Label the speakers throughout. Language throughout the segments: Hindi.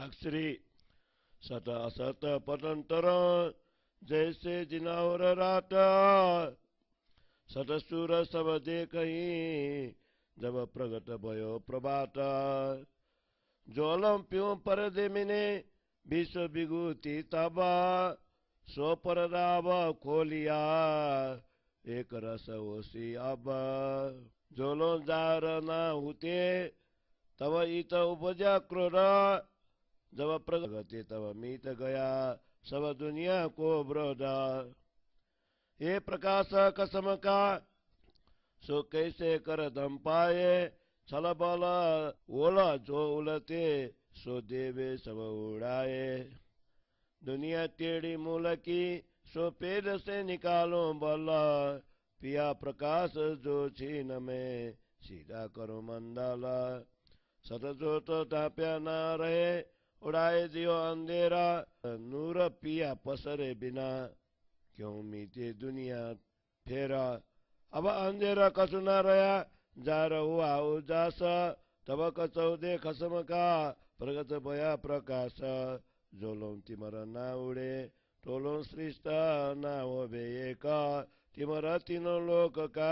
Speaker 1: साक्षरी सत असत पतंतर जैसे जिनावर रात सतसुर सब देखही जब प्रगट भयो प्रभात ज्वलम प्यों पर देमिने विश्व विभूति तबा सो पर राव खोलिया एक रस ओसी अब जोलो जार न हुते तब इत उपजा क्रोध जब प्रगति तब मीत गया सब दुनिया को ब्रोध ये प्रकाश कसम का सो कैसे कर दम पाए छल बल ओला जो उलते सो देवे सब उड़ाए दुनिया टेढ़ी मूल की सो पेड़ से निकालो बल पिया प्रकाश जो छीन में सीधा करो मंडाला सतजोत ताप्या न रहे उड़ाए दियो अंधेरा नूर पिया पसरे बिना क्यों मीते दुनिया फेरा अब अंधेरा कसु न रहा जार हुआ उजास तब कचौदे खसम का प्रगत भया प्रकाश जोलों तिमर ना उड़े टोलों सृष्ट ना हो बे एक तिमर तीनों लोक का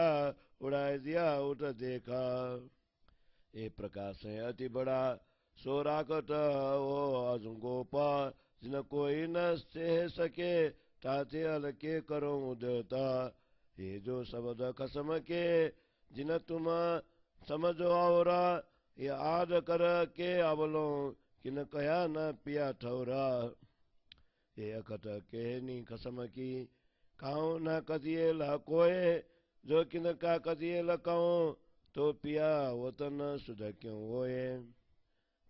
Speaker 1: उड़ाए दिया उठ देखा ये प्रकाश है अति बड़ा सो राकट ओ अजगोप जिन कोई न सह सके ताते अल के करो देवता ये जो शब्द कसम के जिन तुम समझो और ये आद कर के अवलो किन कया न पिया ठौरा ये अकट के नी कसम की काऊ न कदिए लकोए जो किन का कदिए लकाऊ तो पिया वतन सुध क्यों होए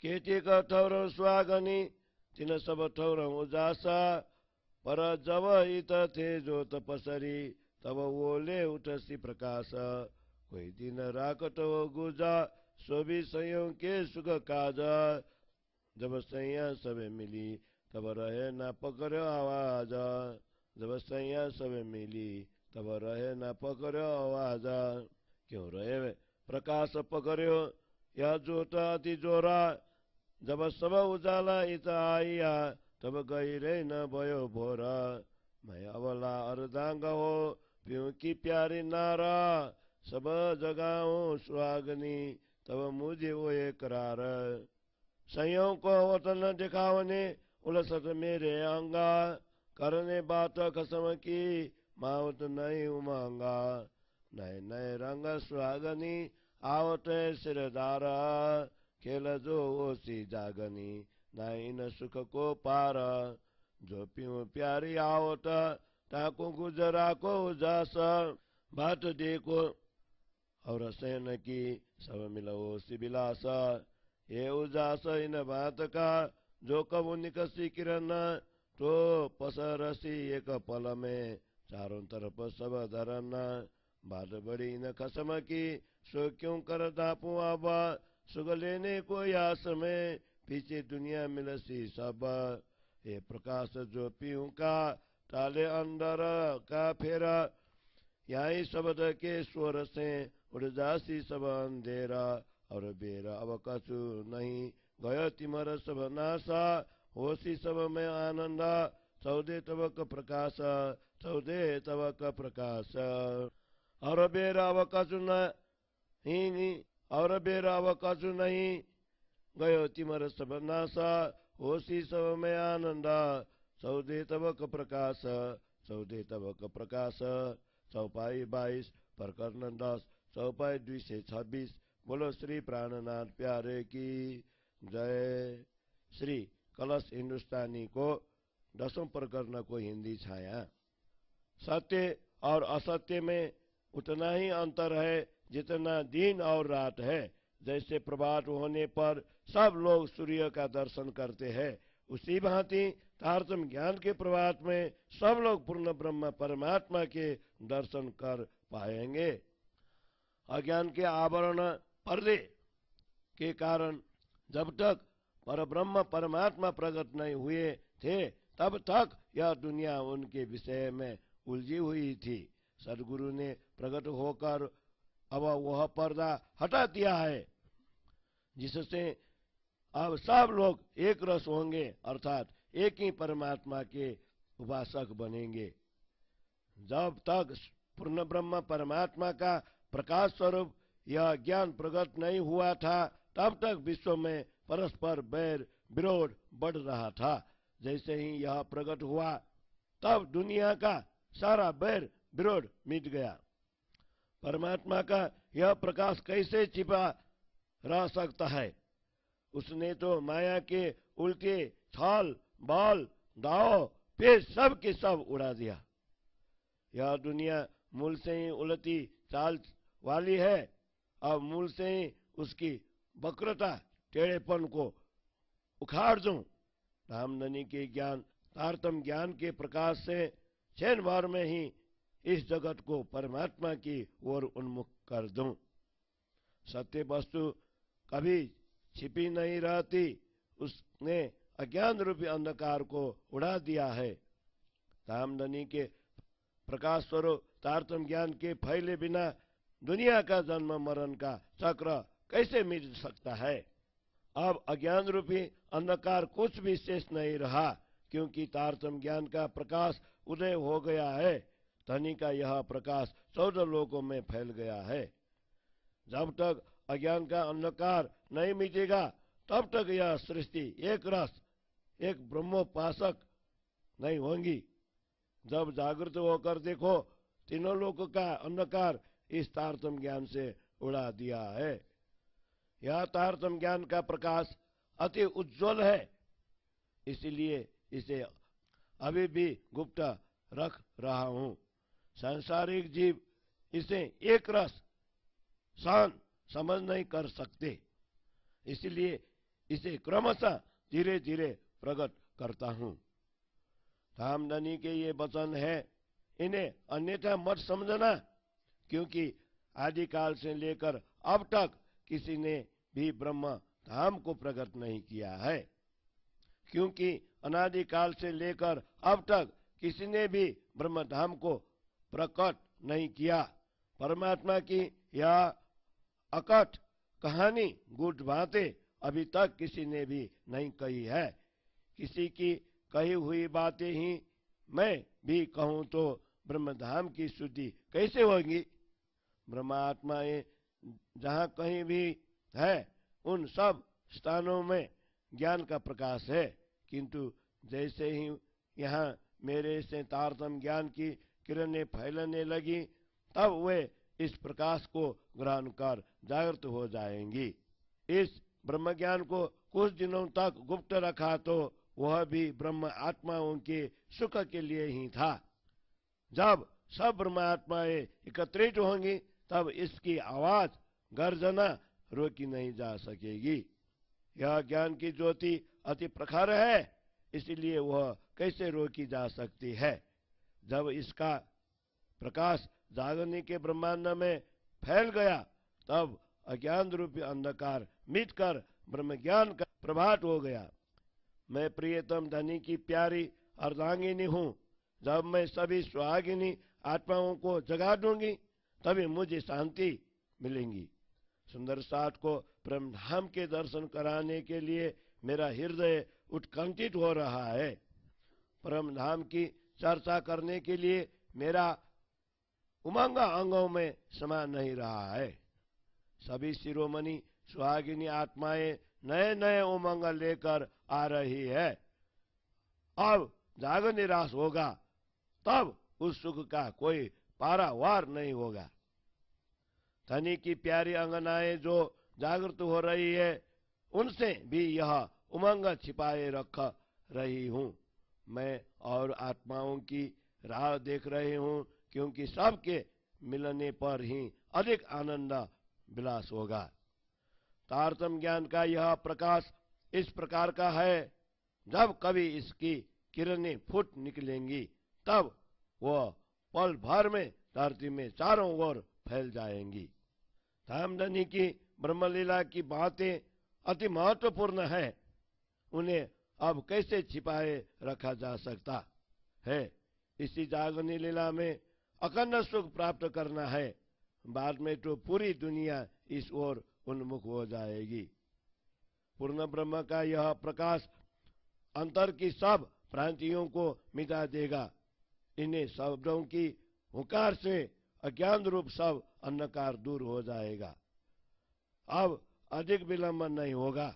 Speaker 1: केटी का ठौर स्वागनी तिन सब ठौर उजासा पर जब इत थे जो तपसरी तब ओले उठसी प्रकाश कोई दिन राकट गुजा सो भी संयोग के सुख काज जब सैया सब मिली तब रहे न पकड़ो आवाज जब सैया सब मिली तब रहे न पकड़ो आवाज क्यों रहे प्रकाश पकड़ो या जोता अति जोरा जब सब उजाला इत आइया तब गई रे न भयो भोरा मैं अवला अर्धांग हो प्यों की प्यारी नारा सब जगाओ सुहागनी तब मुझे वो करार संयोग को वतन दिखावने उलसत मेरे अंगा करने बात कसम की मावत नहीं उमांगा नए नए रंग सुहागनी आवत सिरदारा खेल जो ओसी जागनी नहीं न सुख को पार जो प्यों प्यारी आवत ताको गुजरा को उजास बात देखो और सैन की सब मिलो सिबिलास ये उजास इन बात का जो कबू निकसी किरण तो पसरसी एक पल में चारों तरफ सब धरन बात बड़ी न कसम की सो क्यों कर दापू अब सुग लेने को यास में पीछे दुनिया मिलसी सब ये प्रकाश जो पीऊं का ताले अंदर का फेरा यही शब्द के स्वर से उड़ जासी सब अंधेरा और बेरा अब कछु नहीं गयो तिमर सब नासा होशी सब में आनंद चौदे तबक प्रकाश चौदे तबक प्रकाश और बेरा अब कछु नहीं और बेरा अब कछु नहीं गयो तिमर सब नासा होशी सब में आनंद चौदे तबक प्रकाश चौदे तबक प्रकाश चौपाई 22 प्रकरण 10 चौपाई 226 बोलो श्री प्राणनाथ प्यारे की जय। श्री कलश हिंदुस्तानी को 10वें प्रकरण को हिंदी छाया। सत्य और असत्य में उतना ही अंतर है जितना दिन और रात है। जैसे प्रभात होने पर सब लोग सूर्य का दर्शन करते हैं, उसी भांति तारतम्य ज्ञान के प्रभात में सब लोग पूर्ण ब्रह्म परमात्मा के दर्शन कर पाएंगे। अज्ञान के आवरण पर्दे के कारण जब तक परब्रह्म परमात्मा प्रकट नहीं हुए थे तब तक यह दुनिया उनके विषय में उलझी हुई थी। सदगुरु ने प्रकट होकर अब वह पर्दा हटा दिया है जिससे अब सब लोग एक रस होंगे, अर्थात एक ही परमात्मा के उपासक बनेंगे। जब तक पूर्ण ब्रह्म परमात्मा का प्रकाश स्वरूप यह ज्ञान प्रकट नहीं हुआ था, तब तक विश्व में परस्पर बैर विरोध बढ़ रहा था। जैसे ही यह प्रकट हुआ, तब दुनिया का सारा बैर विरोध मिट गया। परमात्मा का यह प्रकाश कैसे छिपा रह सकता है? उसने तो माया के उल्टे छल बल दाव पेश सब के सब उड़ा दिया। यह दुनिया मूल से ही उलटी चाल वाली है। अब मूल से ही उसकी वक्रता टेढ़ेपन को उखाड़ दूं। रामधनी के ज्ञान तारतम ज्ञान के प्रकाश से क्षण भर में ही इस जगत को परमात्मा की ओर उन्मुख कर दूं। सत्य वस्तु कभी छिपी नहीं रहती, उसने अज्ञान रूपी अंधकार को उड़ा दिया है। रामधनी के प्रकाश स्वरूप तारतम ज्ञान के फैले बिना दुनिया का जन्म मरण का चक्र कैसे मिट सकता है? अब अज्ञान रूपी अंधकार कुछ भी शेष नहीं रहा, क्योंकि तारतम ज्ञान का प्रकाश उदय हो गया है। धनी का यह प्रकाश 14 लोकों में फैल गया है। जब तक अज्ञान का अंधकार नहीं मिटेगा, तब तक यह सृष्टि एक रस एक ब्रह्मोपासक नहीं होंगी। जब जागृत होकर देखो, तीनों लोकों का अंधकार इस तारतम ज्ञान से उड़ा दिया है। यह तारतम ज्ञान का प्रकाश अति उज्जवल है, इसलिए इसे अभी भी गुप्त रख रहा हूं। सांसारिक जीव इसे एक रस शान समझ नहीं कर सकते, इसलिए इसे क्रमशः धीरे धीरे प्रकट करता हूं। रामधनी के ये वचन है, इन्हें अन्यथा मत समझना, क्योंकि आदिकाल से लेकर अब तक किसी ने भी ब्रह्म धाम को प्रकट नहीं किया है। क्योंकि अनादिकाल से लेकर अब तक किसी ने भी ब्रह्म धाम को प्रकट नहीं किया। परमात्मा की यह अकट कहानी गुट बातें अभी तक किसी ने भी नहीं कही है। किसी की कही हुई बातें ही मैं भी कहूं तो ब्रह्मधाम की शुद्धि कैसे होगी? ब्रह्मात्माएं जहां कहीं भी है, उन सब स्थानों में ज्ञान का प्रकाश है, किंतु जैसे ही यहाँ मेरे से तारतम ज्ञान की किरणें फैलने लगी, तब वे इस प्रकाश को ग्रहण कर जागृत हो जाएंगी। इस ब्रह्म ज्ञान को कुछ दिनों तक गुप्त रखा तो वह भी ब्रह्म आत्माओं के सुख के लिए ही था। जब सब ब्रह्म आत्माएं एकत्रित होंगी, तब इसकी आवाज गर्जना रोकी नहीं जा सकेगी। यह ज्ञान की ज्योति अति प्रखर है, इसलिए वह कैसे रोकी जा सकती है? जब इसका प्रकाश जागने के ब्रह्मांड में फैल गया, तब अज्ञान रूपी अंधकार मिटकर ब्रह्म ज्ञान का प्रभात हो गया। मैं प्रियतम धनी की प्यारी अर्धांगिनी हूँ। जब मैं सभी सुहागिनी आत्माओं को जगा दूंगी, तभी मुझे शांति मिलेगी। सुंदर साथ को ब्रह्मधाम के दर्शन कराने के लिए मेरा हृदय उत्कंठित हो रहा है। ब्रह्मधाम की चर्चा करने के लिए मेरा उमंग अंगों में समा नहीं रहा है। सभी शिरोमणि सुहागिनी आत्माएं नए नए उमंग लेकर आ रही है। अब जाग निराश होगा, तब उस सुख का कोई पारावार नहीं होगा। धनी की प्यारी अंगनाएं जो जागृत हो रही है, उनसे भी यह उमंग छिपाए रख रही हूँ। मैं और आत्माओं की राह देख रही हूँ, क्योंकि सबके मिलने पर ही अधिक आनंद विलास होगा। तारतम ज्ञान का यह प्रकाश इस प्रकार का है, जब कभी इसकी किरणें फूट निकलेंगी, तब वह पल भर में धरती में चारों ओर फैल जाएंगी। रामधनी की ब्रह्मलीला की बातें अति महत्वपूर्ण है। उन्हें अब कैसे छिपाए रखा जा सकता है? इसी जागनी लीला में अखंड सुख प्राप्त करना है। बाद में तो पूरी दुनिया इस ओर उन्मुख हो जाएगी। पूर्ण ब्रह्म का यह प्रकाश अंतर की सब भ्रांतियों को मिटा देगा। इन्हीं शब्दों की हुंकार से अज्ञान रूप सब अंधकार दूर हो जाएगा। अब अधिक विलंब नहीं होगा।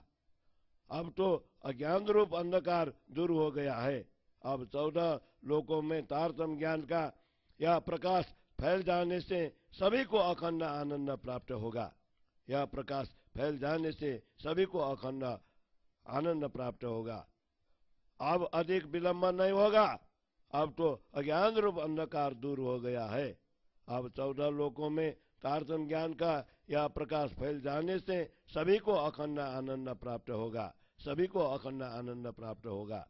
Speaker 1: अब तो अज्ञान रूप अंधकार दूर हो गया है। अब 14 लोकों में तारतम्य ज्ञान का यह प्रकाश फैल जाने से सभी को अखंड आनंद प्राप्त होगा। यह प्रकाश फैल जाने से सभी को अखंड आनंद प्राप्त होगा। अब अधिक विलंब नहीं होगा। अब तो अज्ञान रूप अंधकार दूर हो गया है। अब 14 लोकों में तारतम्य ज्ञान का यह प्रकाश फैल जाने से सभी को अखंड आनंद प्राप्त होगा। सभी को अखंड आनंद प्राप्त होगा।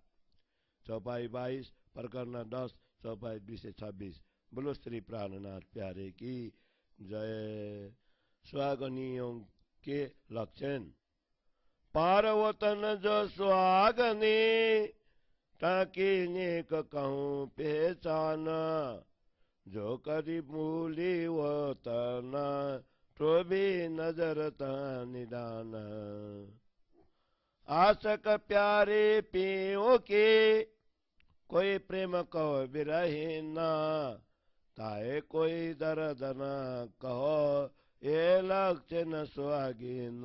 Speaker 1: चौपाई 22 प्रकरण 10 चौपाई 20 से 26। बोलो श्री प्राणनाथ प्यारे की जय। स्वागनियों के लक्षण। पार्वतन जो स्वागनी ताकि नेक कहूँ पहचान, जो करी मूली वो तन तो भी नजर निदान। आशक प्यारे पियो के कोई प्रेम कहो बिरहीन, ताए कोई दर्द न कहो ये लक्षण सुहागिन।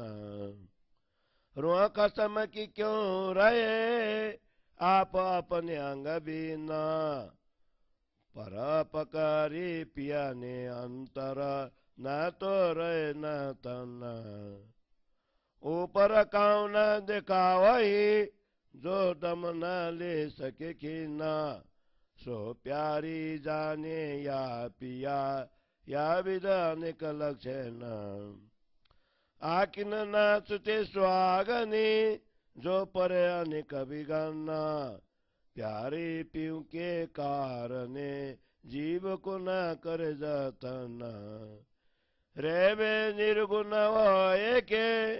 Speaker 1: रुआ कसम की क्यों रहे आप अपने अंग बिना, पर पकारी पिया ने अंतर न तो रहे न तन। ऊपर काऊ न दिखावही जो दम न ले सके खीना, सो प्यारी जाने या पिया या विधान का लक्षण। आकिन नाचते स्वागनी जो परे अनेक बिगन्ना, प्यारी पीऊ के कारणे जीव को न करे जतन। रेवे निर्गुण वो के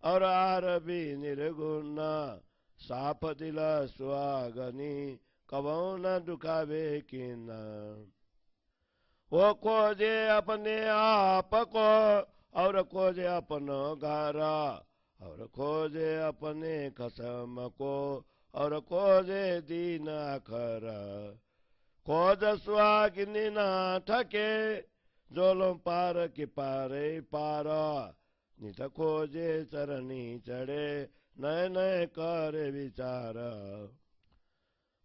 Speaker 1: और आर भी निर्गुण, साफ दिल सुहागनी कबो न दुखावे किन। वो खोजे अपने आप को और खोजे अपनो घरा, और खोजे अपने कसम को और खोजे दीन खरा। खोज सुहागिनी ना थके जोलो पार की पारे पारा, नित खोजे चरनी चढ़े नए नए करे विचार।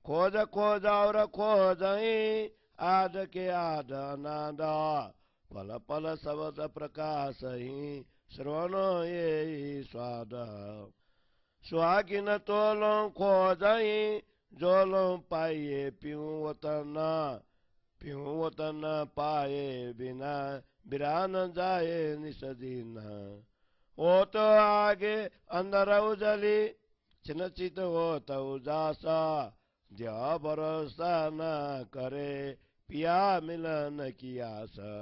Speaker 1: खोज खोज और खोज ही आद के आद नादा, पल पल शब्द प्रकाश ही श्रवण ये स्वाद। सुहागिन तोलो खोज ही जोलो पाइए पीऊँ वतन, पीऊँ वतन पाए बिना बिरान जाए निसदीन। वो तो आगे अंदर उजली चिन्हचित हो तो उजासा, दिया भरोसा न करे पिया मिलन की आशा।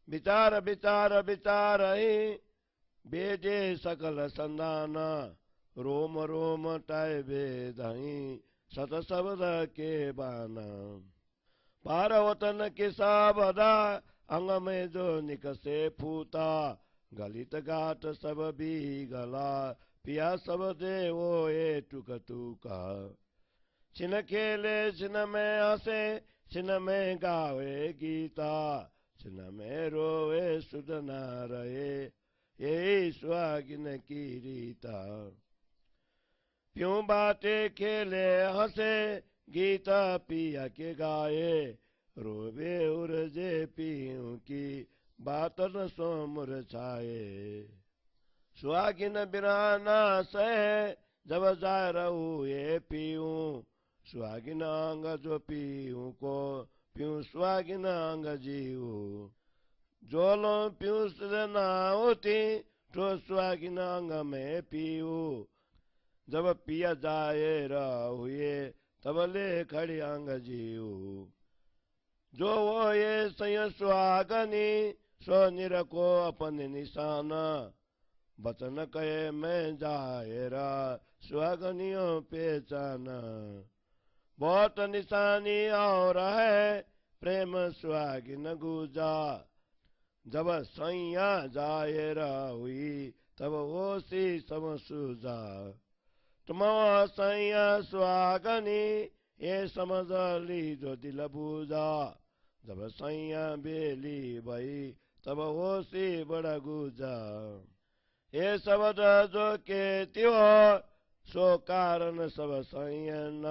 Speaker 1: विचार विचार विचार ही बेजे सकल संधान, रोम रोम टाय बेदही सत शब्द के बान। पार्वतन के साबदा अंग में जो निकसे फूटा, गलित घाट सब भी गला पिया सब दे वो ए टुक टुका। छिन खेले छिन में हंसे छिन में गावे गीता, छिन में रोवे सुध न रहे यही सुहागिन की रीता। प्यों बाटे खेले हंसे गीता पिया के गाए, रोवे उर्जे पियों की बात न सो मुरझाए। सुहागिन बिराना सहे जब जा रहू ये पीऊँ, सुहागिन अंग जो पीऊँ को पीऊँ सुहागिन अंग जीऊँ। जोलो पीऊँ सुधना होती तो सुहागिन अंग में पीऊँ, जब पिया जाए रहुए तब ले खड़ी अंग जीऊँ। जो वो ये सय सुहागनी सो निरको अपने निशान, बचन कहे मैं जाएरा सुहागनियों पहचान। बहुत निशानी और है प्रेम सुहागिन गुजा, जब सैया जाएरा हुई तब ओसी समसूजा तुम सैया सुहागनी ये समझ ली जो दिल बूझा जब सैया बेली भई तब ओसी बड़ा गुजा ये शब्द जो कहती हो सो कारण सब संयन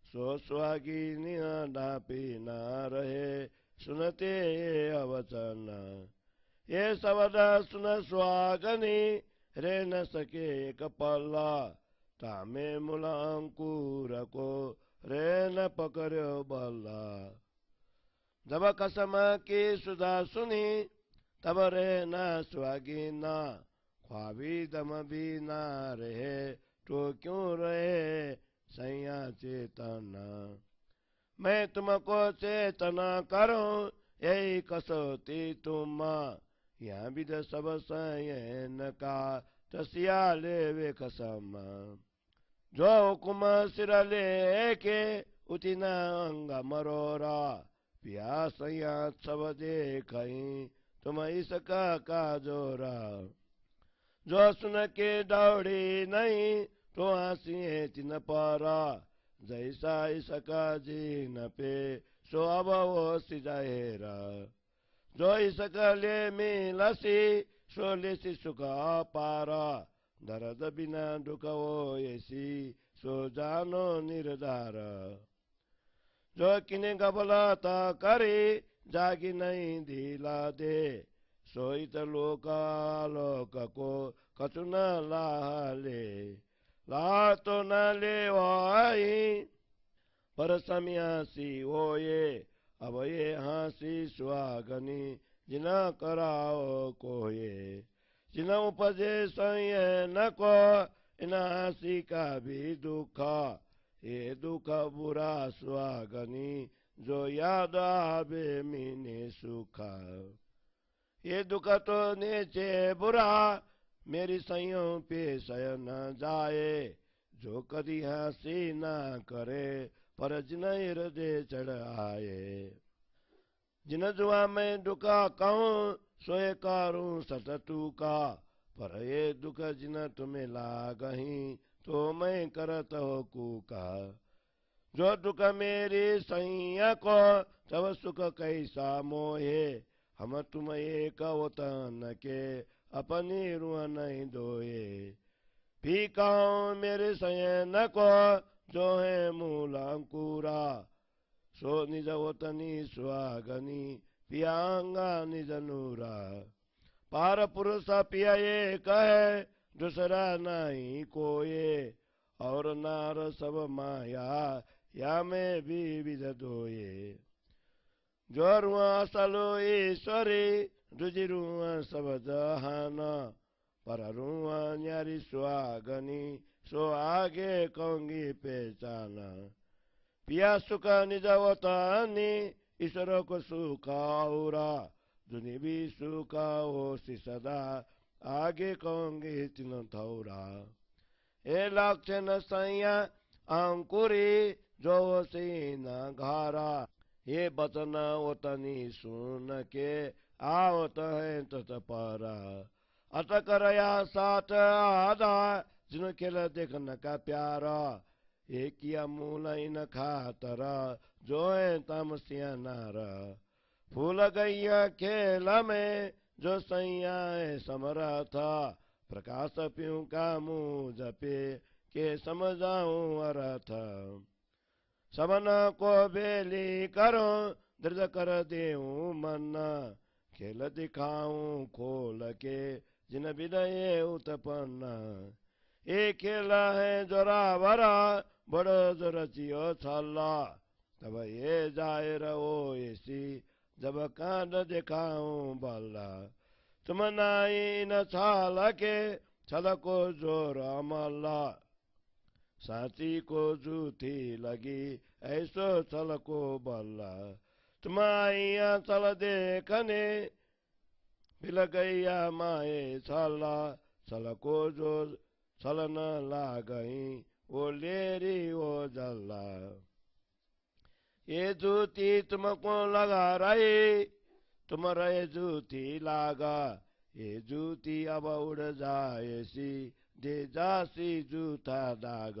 Speaker 1: सो सुहागिनी ढापी न रहे सुनते ये अवचन ये शब्द सुन सुहागनी रे न सके एक पल्ला तामे मूला अंकुर को रे न पकड़ो बल्ला जब कसम की सुधा सुनी तब रे न सुहागिना ख्वाबी दम भी न रहे तो क्यों रहे सैया चेतन मैं तुमको चेतन करूं यही कसौती तुम यहाँ विद सब सयन का तसिया ले वे कसम जो हुकुम सिर ले के उतना अंग मरोरा पिया सैया सब देख तुम इसका का जोरा जो सुन के दौड़ी नहीं तो हंसी तिन पारा जैसा इसका जीन पे सो अब वो सिजाएरा जो इसका ले मिलसी सो लेसी सुखा पारा दर्द बिना दुख वो ऐसी सो जानो निर्धार जो किने गबलाता करे जागी नहीं दिला दे सोइत लोक को कछु न लाले ला तो न ले वाई पर समियासी हो ये अब ये हंसी सुहागनी जिना कराओ को ये जिना उपजे संयन को इन हंसी का भी दुख ये दुख बुरा सुहागनी जो याद आवे मीने सुखा ये दुख तो नीचे बुरा मेरी सैयों पे सय न जाए जो कदी हंसी न करे पर जिन हृदय चढ़ आए जिन जुआ मैं दुखा कहूँ सोए कारूं सततू का पर ये दुख जिन तुम्हें लागही तो मैं करत हो कूका जो दुख मेरी सैया को तब सुख कैसा मोहे हम तुम एक वतन के अपनी रुआ नहीं दोए पीकाओ मेरे सैन को जो है मूल अंकुरा सो निज वतनी सुहागनी पियांगा निज नूरा पार पुरुष पिया ये कहे दूसरा नहीं कोये और नार सब माया या में भी विध दोये जो रुआ असलो ईश्वरी दुजी रुआ सब जहान पर रुआ न्यारी सुहागनी सो आगे कहूंगी पहचान पिया सुख निज वतनी ईश्वर को सुख औरा दुनि भी सुख हो सदा आगे कहूंगी तीन थौरा ए लक्षण सैया अंकुरी जो सीन घारा ये बचन वतनी सुन के आवत है तत्परा अत करया साथ आधा जिन खेल देखन का प्यारा एक या मूल इन खातर जो है तमसिया नारा फूल गैया खेल में जो सैया है समरथा प्रकाश पीऊं का मुँह जपे के समझाऊं अर्थ समन को बेली करो दर्द कर देऊं मन खेल दिखाऊं खोल के जिन विदय उत्पन्न ये खेल है जोरा भरा बड़ो जोर चियो छल्ला तब ये जाए रहो ऐसी जब कांड दिखाऊं बल्ला तुम नाई न छाल के छल को जोर मल्ला साची को जूठी लगी ऐसो छल को बल्ला तुम आइया छल देखने बिल गैया माए छला छल को जो छल न लागई वो लेरी वो जल्ला ये जूती तुमको लगा रही तुम रहे जूती लागा ये जूती अब उड़ जाएसी दे जासी जूता दाग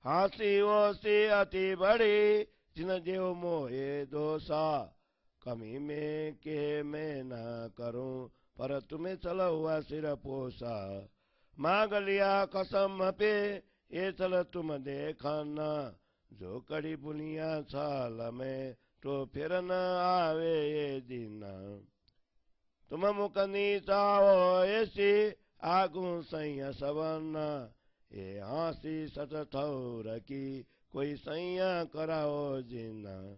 Speaker 1: हाँसी ओसी अति बड़ी जिन देव मोहे दोषा कमी में के मैं न करूं पर तुम्हें चला हुआ सिर पोसा मांग लिया कसम पे ये चल तुम देखना जो कड़ी बुनिया छाल में तो फिर न आवे ये दिन तुम मुकनी चाहो ऐसी आगू सैया सवना ये हाँसी सच ठौर की कोई सैया कराओ जिना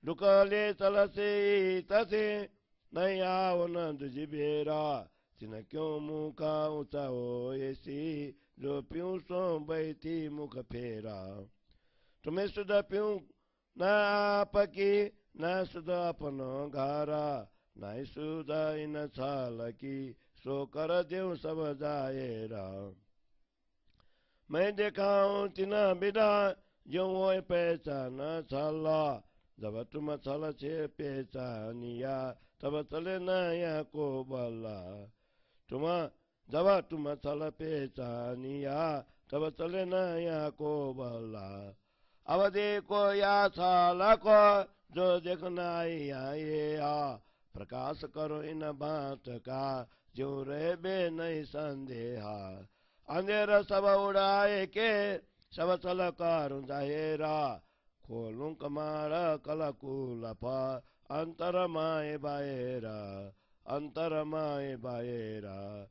Speaker 1: लुकले चल से तसे नहीं आओ न तुझी बेरा जिन क्यों मुँह का ऊंचा हो ऐसी जो प्यूं सो बैठी मुख फेरा तुम्हें सुध प्यूं न आपकी न सुध अपनो घारा नहीं सुध इन छाल की सो कर देव सब जाएरा मैं देखाऊं तिना बिना जो वो पहचान छाला जब तुम छल छे पहचानिया तब चले नया को बला तुम जब तुम छल पहचानिया तब चले नया को बला अब देखो या छल को जो देखना ये प्रकाश करो इन बात का जो रहे बे नहीं संदेहा अंधेरा सब उड़ाए के सब चल कर जाहेरा खोलूं कमार कलकुल अंतर माए बाएरा अंतर माए बाएरा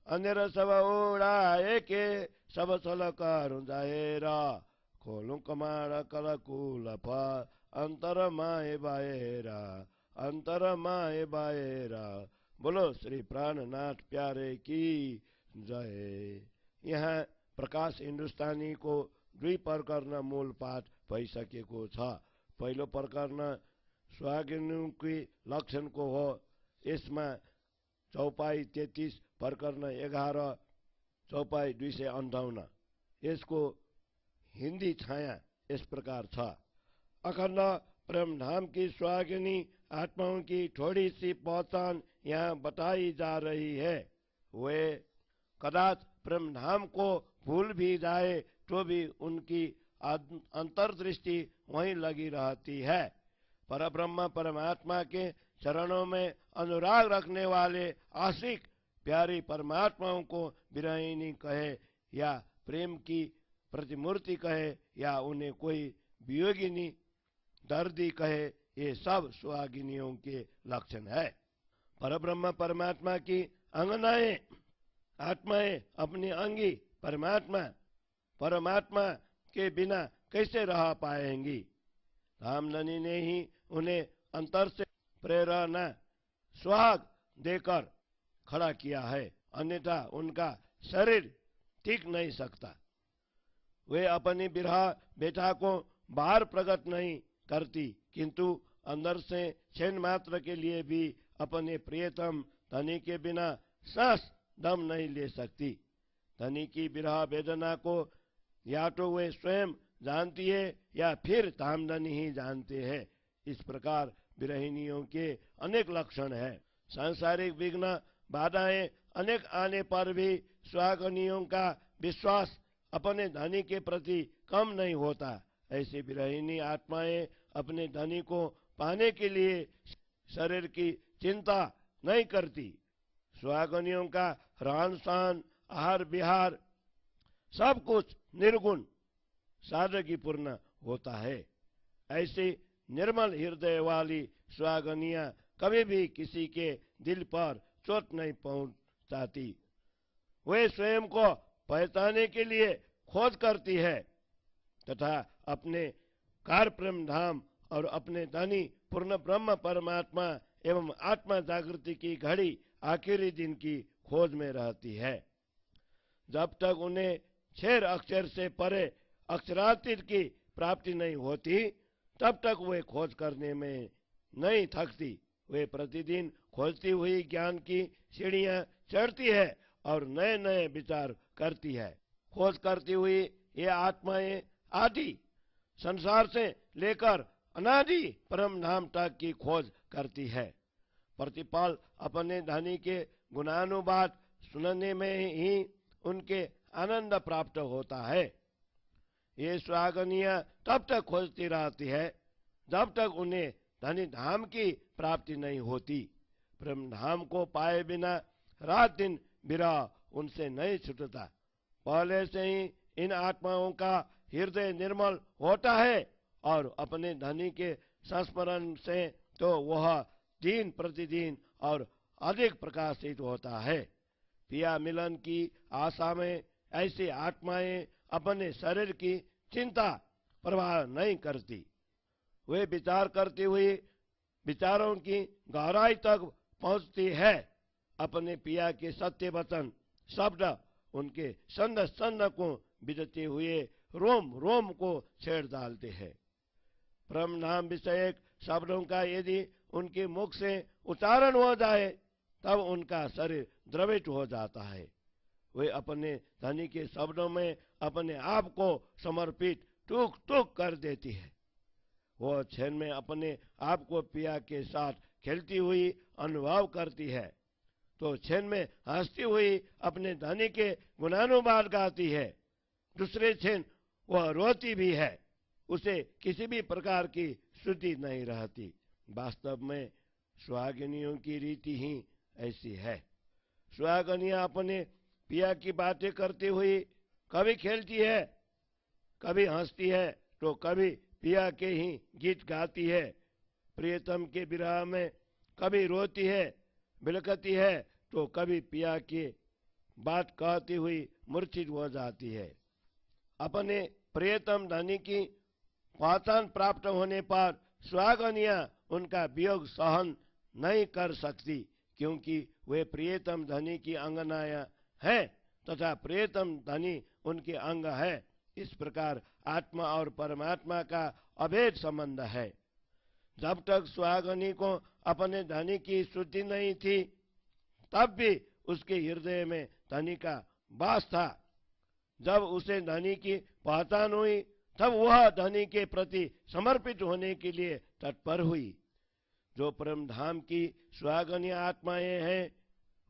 Speaker 1: अंधेरा सब उड़ाए के सब चल कर जाहेरा खोलूं कमार कलकुल अंतर माए बाएरा अंतर माए बाएरा बोलो श्री प्राणनाथ प्यारे की जय। यहाँ प्रकाश हिन्दुस्तानी को दुई प्रकरण मूल पाठ भइसकेको छ। पहिलो प्रकरण सुहागिनीकी लक्षणको हो। यसमा चौपाई 33 प्रकरण 11 चौपाई 258। यसको हिन्दी छाया इस प्रकार छ। अखण्ड प्रेम धाम की सुहागिनी आत्माओं की थोड़ी सी पहचान यहाँ बताई जा रही है। वे कदाच प्रेम धाम को भूल भी जाए तो भी उनकी अंतर्दृष्टि वहीं लगी रहती है। परब्रह्म परमात्मा के चरणों में अनुराग रखने वाले आशिक प्यारी परमात्माओं को विरहिणी कहे या प्रेम की प्रतिमूर्ति कहे या उन्हें कोई वियोगिनी दर्दी कहे, ये सब सुहागिनियों के लक्षण है। परब्रह्म परमात्मा की अंगनाएं आत्माएं अपनी अंगी परमात्मा के बिना कैसे रह पाएंगी। रामधनी ने ही उन्हें अंतर से प्रेरणा सुहाग देकर खड़ा किया है, अन्यथा उनका शरीर टिक नहीं सकता। वे अपनी बिरहा बेटा को बाहर प्रकट नहीं करती, किंतु अंदर से क्षण मात्र के लिए भी अपने प्रियतम धनी के बिना सांस दम नहीं ले सकती। धनी की बिरहा वेदना को या तो वे स्वयं जानती है या फिर धामधनी ही जानते हैं। इस प्रकार विरहिणियों के अनेक लक्षण हैं। सांसारिक विघ्न बाधाएं अनेक आने पर भी सुहागिनियों का विश्वास अपने धनी के प्रति कम नहीं होता। ऐसी विरहिणी आत्माएं अपने धनी को पाने के लिए शरीर की चिंता नहीं करती। सुहागिनियों का रहन सहन आहार विहार सब कुछ निर्गुण सादगीपूर्ण होता है। ऐसी निर्मल हृदय वाली सुहागिनियां कभी भी किसी के दिल पर चोट नहीं पहुंचाती। वे स्वयं को पहचानने के लिए खोज करती है तथा अपने कार प्रेम धाम और अपने धनी पूर्ण ब्रह्म परमात्मा एवं आत्मा जागृति की घड़ी आखिरी दिन की खोज में रहती है। जब तक उन्हें 6 अक्षर से परे अक्षरातीत की प्राप्ति नहीं होती, तब तक वे खोज करने में नहीं थकती। वे प्रतिदिन खोजती हुई ज्ञान की सीढ़ियां चढ़ती है और नए नए विचार करती है। खोज करती हुई ये आत्माएं आदि संसार से लेकर अनादि परम धाम तक की खोज करती है। प्रतिपल अपने धनी के गुणानुवाद सुनने में ही उनके आनंद प्राप्त होता है। ये सुहागनिय तब तक खोजती रहती है जब तक उन्हें धनी धाम की प्राप्ति नहीं होती। ब्रह्म धाम को पाए बिना रात दिन विरह उनसे नहीं छूटता। पहले से ही इन आत्माओं का हृदय निर्मल होता है और अपने धनी के संस्मरण से तो वह दिन प्रतिदिन और अधिक प्रकाशित होता है। पिया मिलन की आशा में ऐसी आत्माएं अपने शरीर की चिंता परवाह नहीं करती। वे विचार करती हुई विचारों की गहराई तक पहुंचती है। अपने पिया के सत्य वचन शब्द उनके संद संद को बिजते हुए रोम रोम को छेड़ डालते हैं। ब्रह्म नाम विषयक शब्दों का यदि उनके मुख से उच्चारण हो जाए तब उनका शरीर द्रवित हो जाता है। वे अपने धनी के शब्दों में अपने आप को समर्पित टूक टूक कर देती है। वह क्षण में अपने आप को पिया के साथ खेलती हुई अनुभव करती है, तो क्षण में हंसती हुई अपने धनी के गुणानुवाद गाती है। दूसरे क्षण वह रोती भी है। उसे किसी भी प्रकार की श्रुति नहीं रहती। वास्तव में सुहागिनियों की रीति ही ऐसी है। सुहागनियां अपने पिया की बातें करती हुई कभी खेलती है, कभी हंसती है, तो कभी पिया के ही गीत गाती है। प्रियतम के विरह में कभी रोती है, बिलखती है, तो कभी पिया की बात कहती हुई मूर्छित हो जाती है। अपने प्रियतम धनी की पहचान प्राप्त होने पर सुहागनियां उनका वियोग सहन नहीं कर सकती, क्योंकि वे प्रियतम धनी की अंगनाएं हैं तथा प्रियतम धनी उनके अंग है। इस प्रकार आत्मा और परमात्मा का अभेद संबंध है। जब तक सुहागनी को अपने धनी की श्रुति नहीं थी तब भी उसके हृदय में धनी का वास था। जब उसे धनी की पहचान हुई तब वह धनी के प्रति समर्पित होने के लिए तत्पर हुई। जो परम धाम की सुहागनी आत्माएं हैं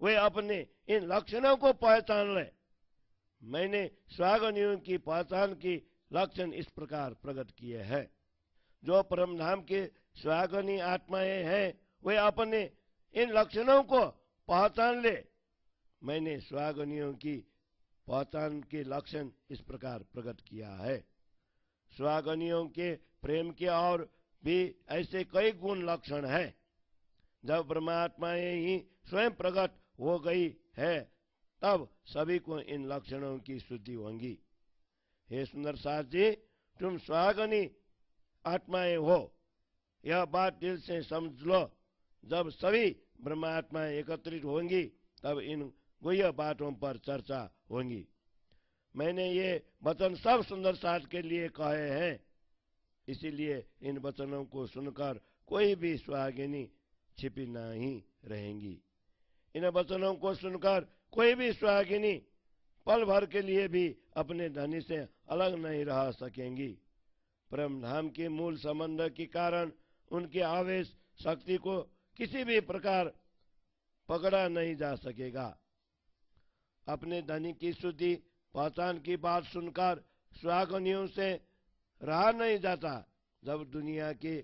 Speaker 1: वे अपने इन लक्षणों को पहचान ले। मैंने सुहागनियों की पहचान की लक्षण इस प्रकार प्रकट किए हैं। जो परम धाम के सुहागनी आत्माएं हैं वे अपने इन लक्षणों को पहचान ले। मैंने सुहागनियों की पहचान के लक्षण इस प्रकार प्रकट किया है। सुहागनियों के प्रेम के और भी ऐसे कई गुण लक्षण हैं। जब परमात्माएं ही स्वयं प्रकट हो गई है तब सभी को इन लक्षणों की शुद्धि होगी। हे सुंदर साथ जी, तुम सुहागनी आत्माएं हो, यह बात दिल से समझ लो। जब सभी ब्रह्मात्माएं एकत्रित होंगी तब इन गुह्य बातों पर चर्चा होगी। मैंने ये वचन सब सुंदर साथ के लिए कहे हैं, इसीलिए इन वचनों को सुनकर कोई भी सुहागिनी छिपी नहीं रहेंगी। इन वचनों को सुनकर कोई भी सुहागिनी पल भर के लिए भी अपने धनी से अलग नहीं रह सकेंगी। परम धाम के मूल संबंध के कारण उनके आवेश शक्ति को किसी भी प्रकार पकड़ा नहीं जा सकेगा। अपने धनी की शुद्धि पहचान की बात सुनकर सुहागनियों से रहा नहीं जाता। जब दुनिया के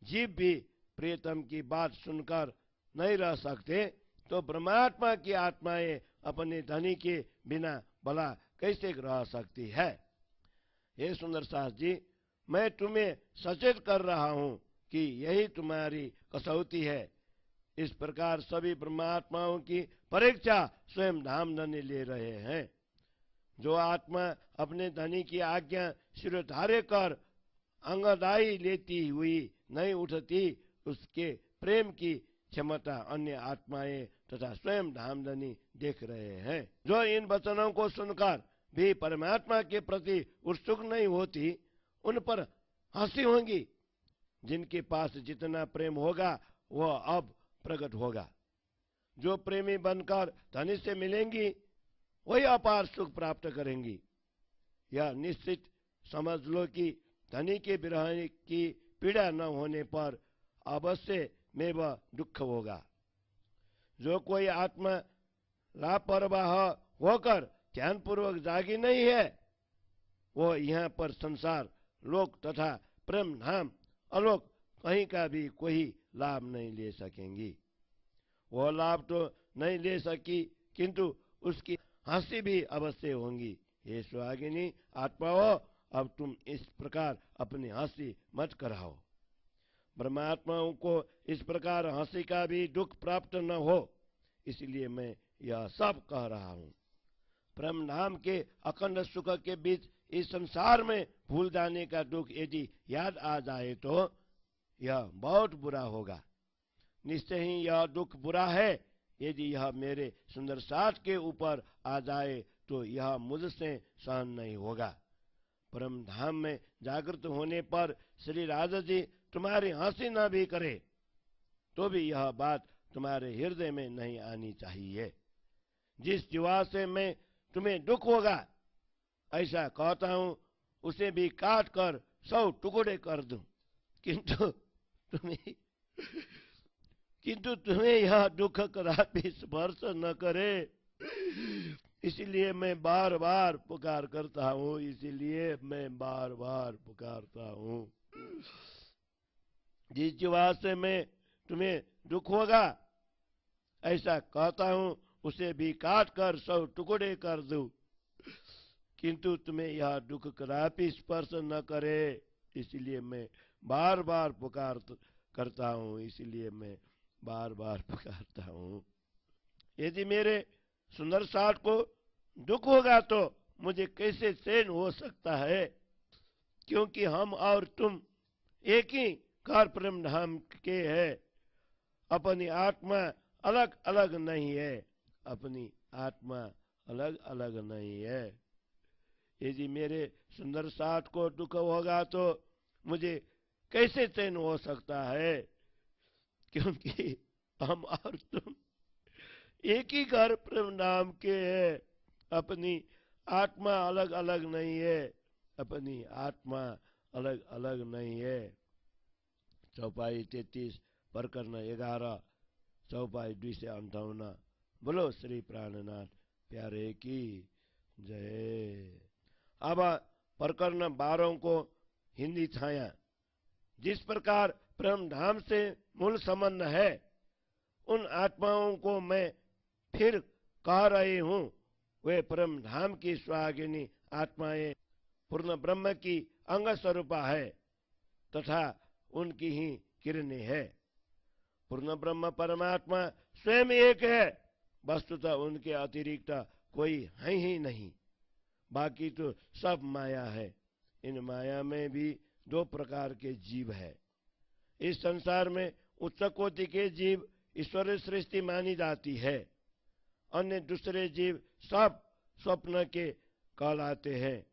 Speaker 1: जीव भी प्रियतम की बात सुनकर नहीं रह सकते तो परमात्मा की आत्माएं अपने धनी के बिना भला कैसे रह सकती है। हे सुंदर सास जी, मैं तुम्हें सचेत कर रहा हूं कि यही तुम्हारी कसौटी है। इस प्रकार सभी ब्रह्मात्माओं की परीक्षा स्वयं धाम धनी ले रहे हैं। जो आत्मा अपने धनी की आज्ञा शिरोधार्य कर अंगदाई लेती हुई नहीं उठती, उसके प्रेम की क्षमता अन्य आत्माएं तथा स्वयं धामधनी देख रहे हैं। जो इन वचनों को सुनकर भी परमात्मा के प्रति उत्सुक नहीं होती, उन पर हंसी होगी। जिनके पास जितना प्रेम होगा वह अब प्रकट होगा। जो प्रेमी बनकर धनी से मिलेंगी वही अपार सुख प्राप्त करेंगी। यह निश्चित समझ लो कि धनी के विरह की पीड़ा न होने पर अवश्य में वह दुख होगा। जो कोई आत्मा लापरवाह होकर ध्यानपूर्वक जागी नहीं है, वो यहाँ पर संसार, लोक तथा प्रेम धाम अलोक कहीं का भी कोई लाभ नहीं ले सकेंगी। वो लाभ तो नहीं ले सकी, किंतु उसकी हंसी भी अवश्य होंगी। हे सुहागिनी आत्माओं, अब तुम इस प्रकार अपनी हंसी मत कराओ। ब्रह्मात्माओं को इस प्रकार हंसी का भी दुख प्राप्त न हो, इसलिए मैं यह सब कह रहा हूँ। ब्रह्म धाम के अखंड सुख के बीच इस संसार में भूल जाने का दुख यदि याद आ जाए तो यह बहुत बुरा होगा। निश्चय ही यह दुख बुरा है। यदि यह मेरे सुंदर साथ के ऊपर आ जाए तो यह मुझसे सहन नहीं होगा। परम धाम में जागृत होने पर श्री राजा जी तुम्हारी हंसी न भी करे तो भी यह बात तुम्हारे हृदय में नहीं आनी चाहिए। जिस जीवा से मैं तुम्हें दुख होगा ऐसा कहता हूं, उसे भी काट कर 100 टुकड़े कर दूं, किंतु तुम्हें यह दुख कदापि स्पर्श न करे, इसलिए मैं बार बार पुकार करता हूँ, इसलिए मैं बार बार पुकारता हूँ। जिस जीवा से मैं तुम्हें दुख होगा ऐसा कहता हूँ, उसे भी काट कर 100 टुकड़े कर दूं, किंतु तुम्हें यह दुख कदापि स्पर्श न करे, इसलिए मैं बार बार पुकार करता हूँ, इसलिए मैं बार बार पुकारता हूँ। यदि मेरे सुंदर साथ को दुख होगा तो मुझे कैसे चैन हो सकता है, क्योंकि हम और तुम एक ही कार प्रेम धाम के हैं। अपनी आत्मा अलग अलग नहीं है, अपनी आत्मा अलग अलग नहीं है। यदि मेरे सुंदर साथ को दुख होगा तो मुझे कैसे चैन हो सकता है, क्योंकि हम और तुम एक ही घर प्रेम नाम के हैं। अपनी आत्मा अलग अलग नहीं है, अपनी आत्मा अलग अलग नहीं है। चौपाई 33 प्रकरण 11 चौपाई 2 से 58। बोलो श्री प्राणनाथ प्यारे की जय। अब प्रकरण 12 को हिंदी छाया। जिस प्रकार प्रेम धाम से मूल संबंध है, उन आत्माओं को मैं फिर कह रही हूँ, वे परम धाम की सुहागिनी आत्माएं पूर्ण ब्रह्म की अंग स्वरूपा है तथा उनकी ही किरणें है। पूर्ण ब्रह्म परमात्मा स्वयं एक है, वस्तुतः उनके अतिरिक्त कोई है ही नहीं, बाकी तो सब माया है। इन माया में भी 2 प्रकार के जीव है। इस संसार में उच्च कोटि के जीव ईश्वर सृष्टि मानी जाती है, अन्य दूसरे जीव सब स्वप्न के कहलाते हैं।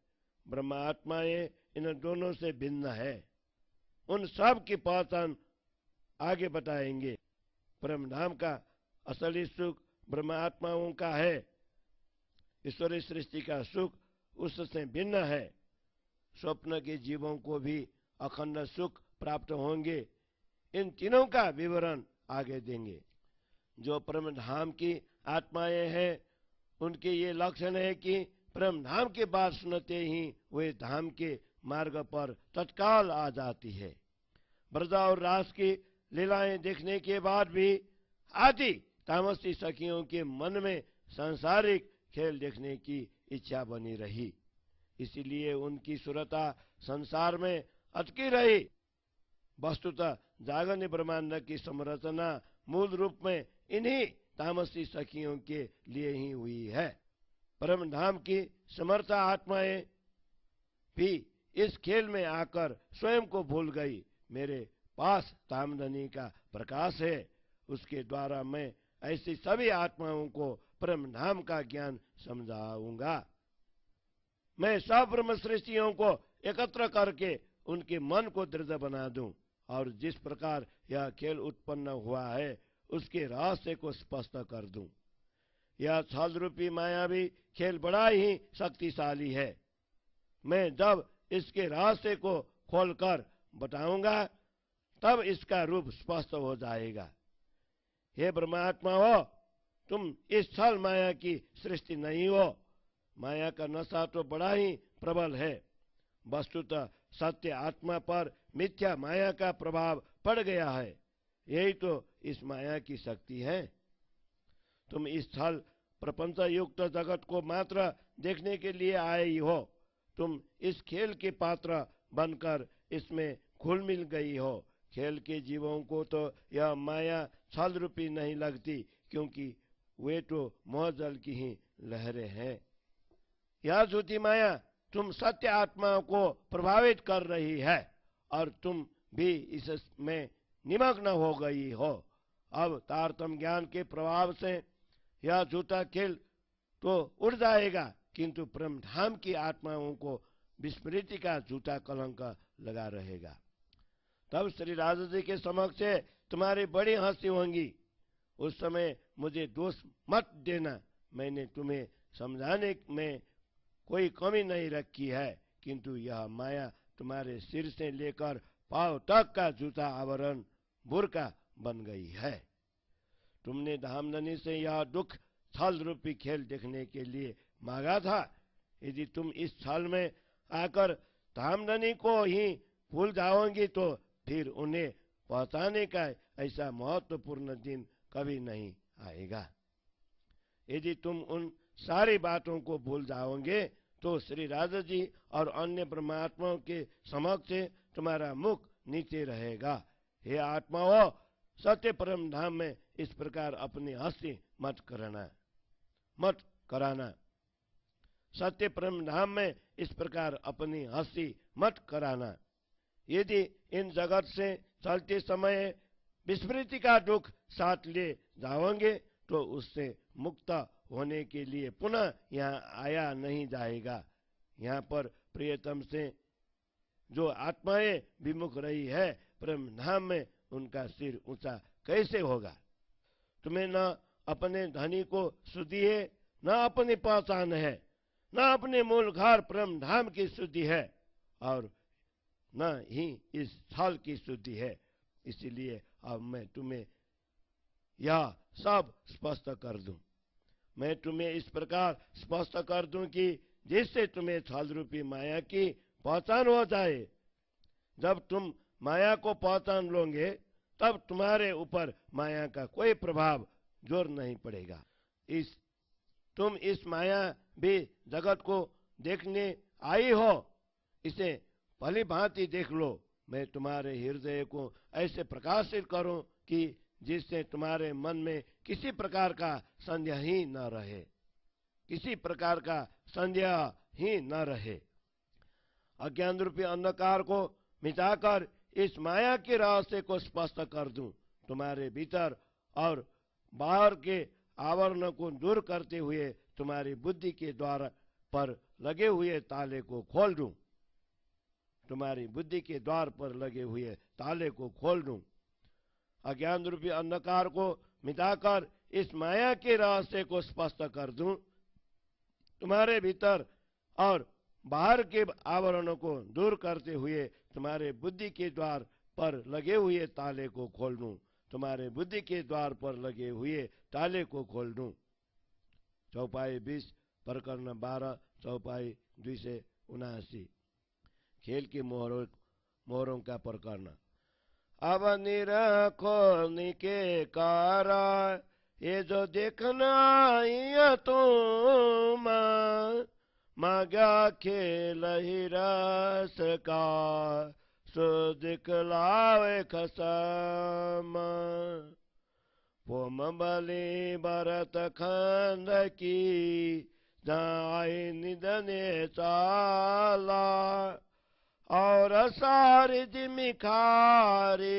Speaker 1: ब्रह्मात्माएं इन दोनों से भिन्न है। उन सब की पहचान आगे बताएंगे। परमधाम का असली सुख ब्रह्मात्माओं का है, ईश्वरीय सृष्टि का सुख उससे भिन्न है। स्वप्न के जीवों को भी अखंड सुख प्राप्त होंगे। इन तीनों का विवरण आगे देंगे। जो परम धाम की आत्माएं हैं, उनके ये लक्षण है कि परम धाम के बात सुनते ही वे धाम के मार्ग पर तत्काल आ जाती है। ब्रज और रास की लीलाएं देखने के बाद भी आदि तामसी सखियों के मन में सांसारिक खेल देखने की इच्छा बनी रही, इसीलिए उनकी सुरता संसार में अटकी रही। वस्तुतः जागरण ब्रह्मांड की संरचना मूल रूप में इन्हीं तामसी सखियों के लिए ही हुई है। परम धाम की समर्था आत्माएं भी इस खेल में आकर स्वयं को भूल गई। मेरे पास तामधनी का प्रकाश है, उसके द्वारा मैं ऐसी सभी आत्माओं को परम धाम का ज्ञान समझाऊंगा। मैं सब ब्रह्म सृष्टियों को एकत्र करके उनके मन को दृढ़ बना दूं और जिस प्रकार यह खेल उत्पन्न हुआ है उसके रहस्य को स्पष्ट कर दूं। यह छल रूपी मायावी खेल बड़ा ही शक्तिशाली है। मैं जब इसके रहस्य को खोलकर बताऊंगा तब इसका रूप स्पष्ट हो जाएगा। हे ब्रह्मात्मा हो, तुम इस छल माया की सृष्टि नहीं हो। माया का नशा तो बड़ा ही प्रबल है। वस्तुतः सत्य आत्मा पर मिथ्या माया का प्रभाव पड़ गया है। यही तो इस माया की शक्ति है। तुम इस छल प्रपंच युक्त जगत को मात्र देखने के लिए आए ही हो। तुम इस खेल के पात्र बनकर इसमें घुल मिल गई हो। खेल के जीवों को तो यह माया छल रूपी नहीं लगती, क्योंकि वे तो मोहजल की ही लहरें हैं। यह झूठी माया तुम सत्य आत्मा को प्रभावित कर रही है और तुम भी इसमें निमग्न हो गई हो। अब तारतम्य ज्ञान के प्रभाव से यह झूठा खेल तो उड़ जाएगा, किंतु परम धाम की आत्माओं को विस्मृति का झूठा कलंक लगा रहेगा। तब श्री राजा जी के समक्ष तुम्हारी बड़ी हंसी होगी। उस समय मुझे दोष मत देना। मैंने तुम्हें समझाने में कोई कमी नहीं रखी है, किंतु यह माया तुम्हारे सिर से लेकर पांव तक का जूता आवरण बुर्का बन गई है। तुमने धामधनी से यह दुख छल रूपी खेल देखने के लिए मांगा था। यदि तुम इस छल में आकर धामधनी को ही भूल जाओगी तो फिर उन्हें पहुंचाने का ऐसा महत्वपूर्ण दिन कभी नहीं आएगा। यदि तुम उन सारी बातों को भूल जाओगे तो श्री राजा जी और अन्य परमात्माओं के समक्ष तुम्हारा मुख नीचे रहेगा। हे आत्माओं, सत्य परम धाम में इस प्रकार अपनी हंसी मत कराना। सत्य परम धाम में इस प्रकार अपनी हंसी मत कराना। यदि इन जगत से चलते समय विस्मृति का दुख साथ ले जाओगे तो उससे मुक्त होने के लिए पुनः यहाँ आया नहीं जाएगा। यहाँ पर प्रियतम से जो आत्माएं विमुख रही है, परम धाम में उनका सिर ऊंचा कैसे होगा। तुम्हें न अपने धनी को शुद्धि है, न अपनी पहचान है, न अपने मूल घर परम धाम की शुद्धि है, और न ही इस छल की शुद्धि है। इसीलिए अब मैं तुम्हें यह सब स्पष्ट कर दूं। मैं तुम्हें इस प्रकार स्पष्ट कर दूं कि जिससे तुम्हें छल रूपी माया की पहचान हो जाए। जब तुम माया को पहचान लोगे तब तुम्हारे ऊपर माया का कोई प्रभाव जोर नहीं पड़ेगा। तुम इस माया भी जगत को देखने आई हो, इसे भली भांति देख लो। मैं तुम्हारे हृदय को ऐसे प्रकाशित करूं कि जिससे तुम्हारे मन में किसी प्रकार का संदेह ही न रहे, किसी प्रकार का संदेह ही न रहे। अज्ञान रूपी अंधकार को मिटाकर इस माया के रहस्य को स्पष्ट कर दूं। तुम्हारे भीतर और बाहर के आवरण को दूर करते हुए तुम्हारी बुद्धि के द्वार पर लगे हुए ताले को खोल दूं। तुम्हारी बुद्धि के द्वार पर लगे हुए ताले को खोल दूं। अज्ञान रूपी अंधकार को मिटाकर इस माया के रहस्य को स्पष्ट कर दूं। तुम्हारे भीतर और बाहर के आवरणों को दूर करते हुए तुम्हारे बुद्धि के द्वार पर लगे हुए ताले को खोल दूं। तुम्हारे बुद्धि के द्वार पर लगे हुए ताले को खोल दूं। चौपाई 20 प्रकरण 12 चौपाई 279। खेल के मोहरों का प्रकरण। अब निरखोनी के कारण ये जो देखना ये तुम मांगा खेल ही रस का सो दिखलावे खसम। पोम बलि भरत खंड की जाए निधने चाला और सारी जिमिखारी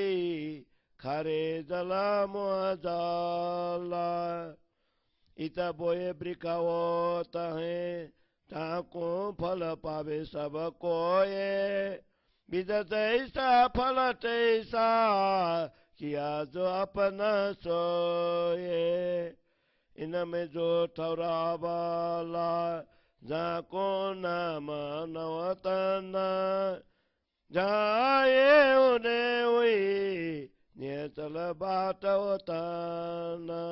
Speaker 1: खरे जला मुआजाला। इत बोए ब्रिकावत है ताको फल पावे सब कोये। बीज जैसा फल तैसा किया जो अपना सोए। इनमें जो ठौरा वाला जाको नाम नवतना जाए उन्हें वही नियचल बाट वतना।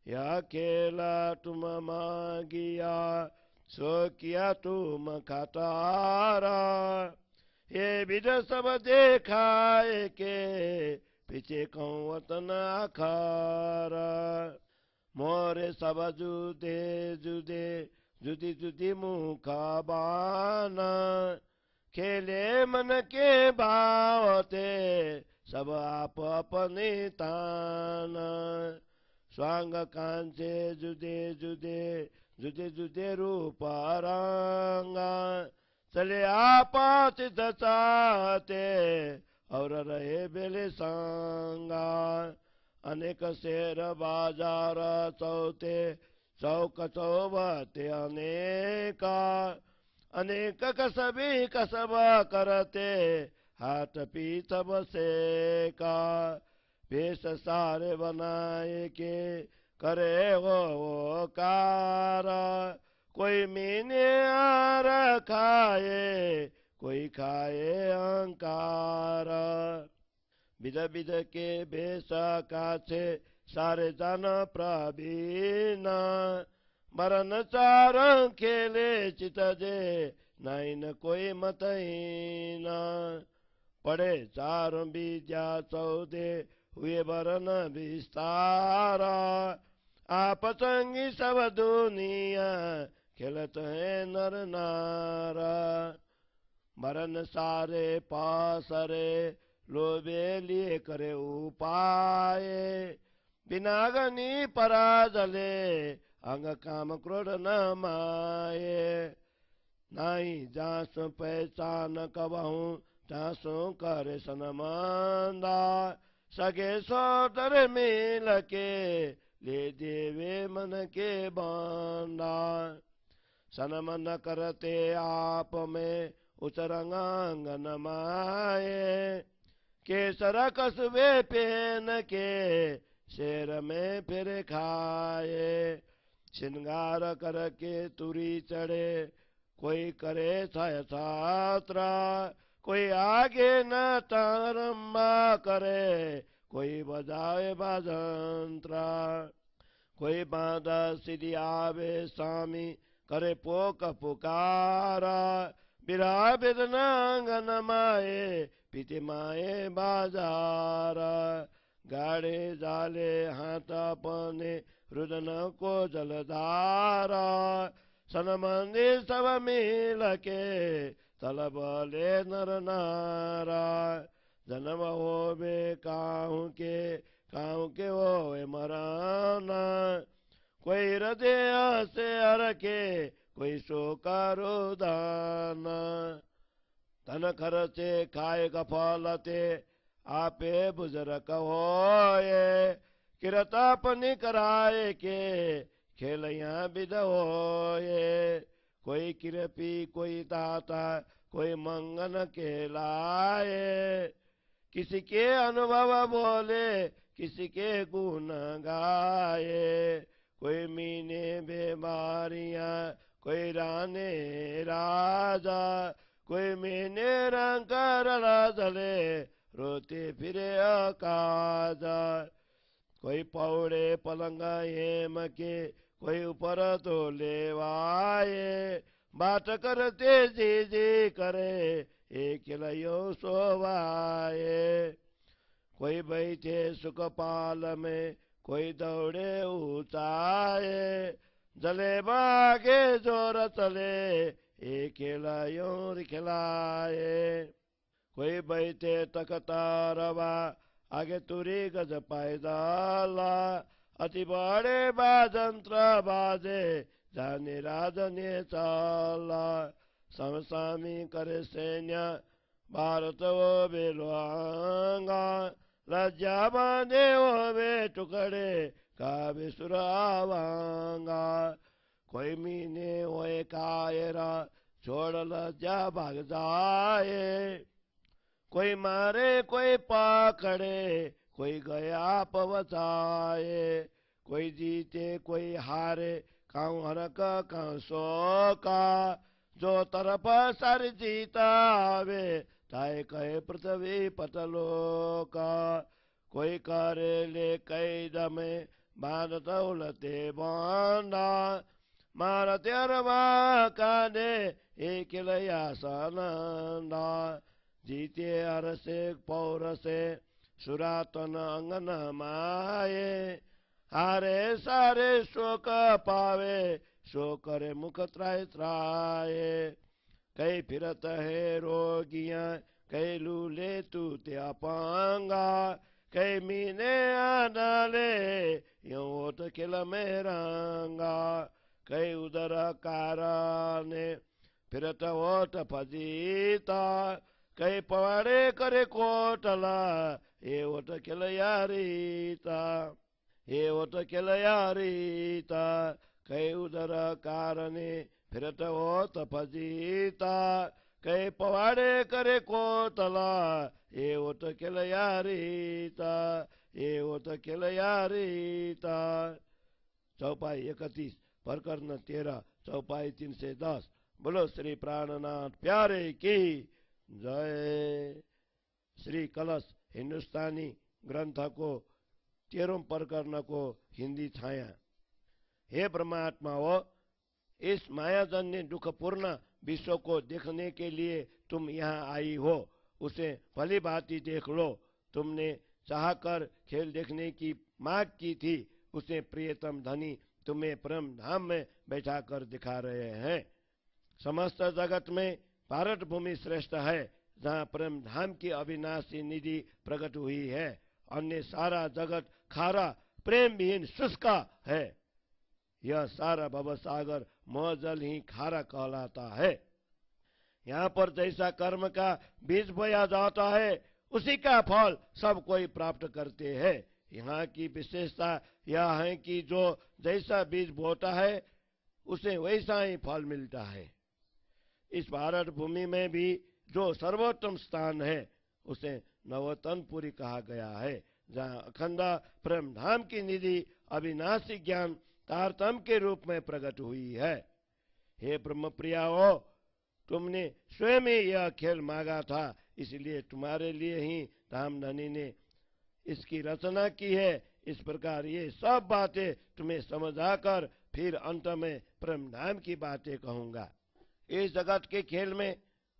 Speaker 1: यह खेला तुम मांगिया, सो किया तुम खटारा। ये विध सब देखाए के, पीछे कहूँ वतन अखारा। मोरे सब जुदे जुदे, जुदी जुदी मुखा बाना। खेले मन के भावते, सब आप अपने तान। स्वांग कांचे जुदे जुदे, जुदे जुदे रूप रंगा। चले आपात चाहते, और रहे बेले संगा। अनेक शेर बाजार चौते, चौक चौबते अनेका। अनेक कसबी कसब करते, हाथ पीत बसे का। भेष सारे बनाए के, करे वो कार। कोई मीने आर खाए, कोई खाए अहंकार। विध विध के भेष काछे, सारे जन प्रवीण। मरण चार खेले चित जे, नहीं न कोई मतहीन। पढ़े चार विद्या चौदे, हुए वरन विस्तार। आप संगी सब दुनिया, खेलत है नर नार। मरण सारे पासरे, लोभे लिए करे उपाय। बिना गनी पराजले, अंग काम क्रोध न माये। नाई जासु पहचान कबहूँ, तासु करे सनमंदा। सगे सोदर मिल के, ले देवे मन के बांदा। सनम न करते आप में, उचरंगांगन माये। केसर कसबे पहन के, शेर में फिर खाए। श्रृंगार करके तुरी चढ़े, कोई करे छाया छात्रा। कोई आगे न तारम्बा करे, कोई बजाए बाजंत्रा। कोई बांधा सिद्धि आवे स्वामी, करे पोक पुकारा। बिरा बिदनांगन माए, पीते माए बाजारा। गाड़े जाले हाथ अपने, रुदन को जलधारा। सन मंदिर सब मिल के, तलबले नर नारा। जन्म होवे काहू के होवे मराना। कोई हृदय से हर के, कोई शोका रोदाना। धन खर्चे खाए गफलते, आपे बुजुर्ग होए। किरतापनि कराए के, खेलैया विध होए। कोई कृपी कोई दाता, कोई मंगन के लाए। किसी के अनुभव बोले, किसी के गुण गाए। कोई मीने बीमारियां, कोई राने राजा। कोई मीने रंग रड़े, रोते फिरे अकाजा। कोई पौड़े पलंग हेम के, कोई ऊपर तो लेवाए। बात करते जी जी करे, एक लयो सोवाए। कोई बैठे सुखपाल में, कोई दौड़े ऊंचाए। जले बागे जोर चले, एक लयो खिलाए। कोई बैठे तकता रवा, आगे तुरी गज पैदाला। अति बड़े बाजंत्र बाजे, जाने राजने चाला। समसामी करे सैन्य, भारत वो बेलवांगा। लज्जा बांधे वो बे टुकड़े, का बिसुरावांगा। कोई मीने होए कायरा, छोड़ लज्जा भाग जाए। कोई मारे कोई पाकड़े, कोई गया पवचाए। कोई जीते कोई हारे, काऊ हरक काऊ शोका। जो तरफ सर जीतावे, ताए कहे पृथ्वी पतलोका। कोई करे ले कैद में, बाँधत उलते बन्दा मारतेरमा काने एकिलया सनन्दा जिते अरसे पौरसे सुरातन अंगन माये हारे सारे शोक पावे सो करे मुख त्राय त्राये कई फिरत है रोगियां कई लूले तू त्या पांगा कई मीने आनाले यो तो किल मेरांगा कई उदर कारणे फिरत ओट फजीता कई पवाड़े करे कोटला ये ओट किल यारीता ये ओट किल यारीता कई उदर कारणे फिरत ओट फजीता कई पवाड़े करे कोटला ये ओट किल यारीता ये ओट किल यारीता। चौपाई 31 प्रकरण 13 चौपाई 310। बोलो श्री प्राणनाथ प्यारे की जय। श्री कलश हिंदुस्तानी ग्रंथ को 13वें प्रकरण को हिंदी छाया। हे परमात्मा हो, इस मायाजन्य दुखपूर्ण विश्व को देखने के लिए तुम यहाँ आई हो, उसे भली भांति देख लो। तुमने चाहकर खेल देखने की मांग की थी, उसे प्रियतम धनी तुम्हें परम धाम में बैठा कर दिखा रहे हैं। समस्त जगत में भारत भूमि श्रेष्ठ है, जहाँ परम धाम की अविनाशी निधि प्रकट हुई है। अन्य सारा जगत खारा प्रेम विहीन शुष्क है। यह सारा भवसागर मोहजल ही खारा कहलाता है। यहाँ पर जैसा कर्म का बीज बोया जाता है, उसी का फल सब कोई प्राप्त करते हैं। यहाँ की विशेषता यह है कि जो जैसा बीज बोता है, उसे वैसा ही फल मिलता है। इस भारत भूमि में भी जो सर्वोत्तम स्थान है, उसे नवतनपुरी कहा गया है, जहाँ अखंड प्रेम धाम की निधि अविनाशी ज्ञान तारतम के रूप में प्रकट हुई है। हे ब्रह्म प्रियाओ, तुमने स्वयं ही यह खेल मांगा था, इसलिए तुम्हारे लिए ही धामधनी ने इसकी रचना की है। इस प्रकार ये सब बातें तुम्हें समझाकर फिर अंत में प्रेम धाम की बातें कहूंगा। इस जगत के खेल में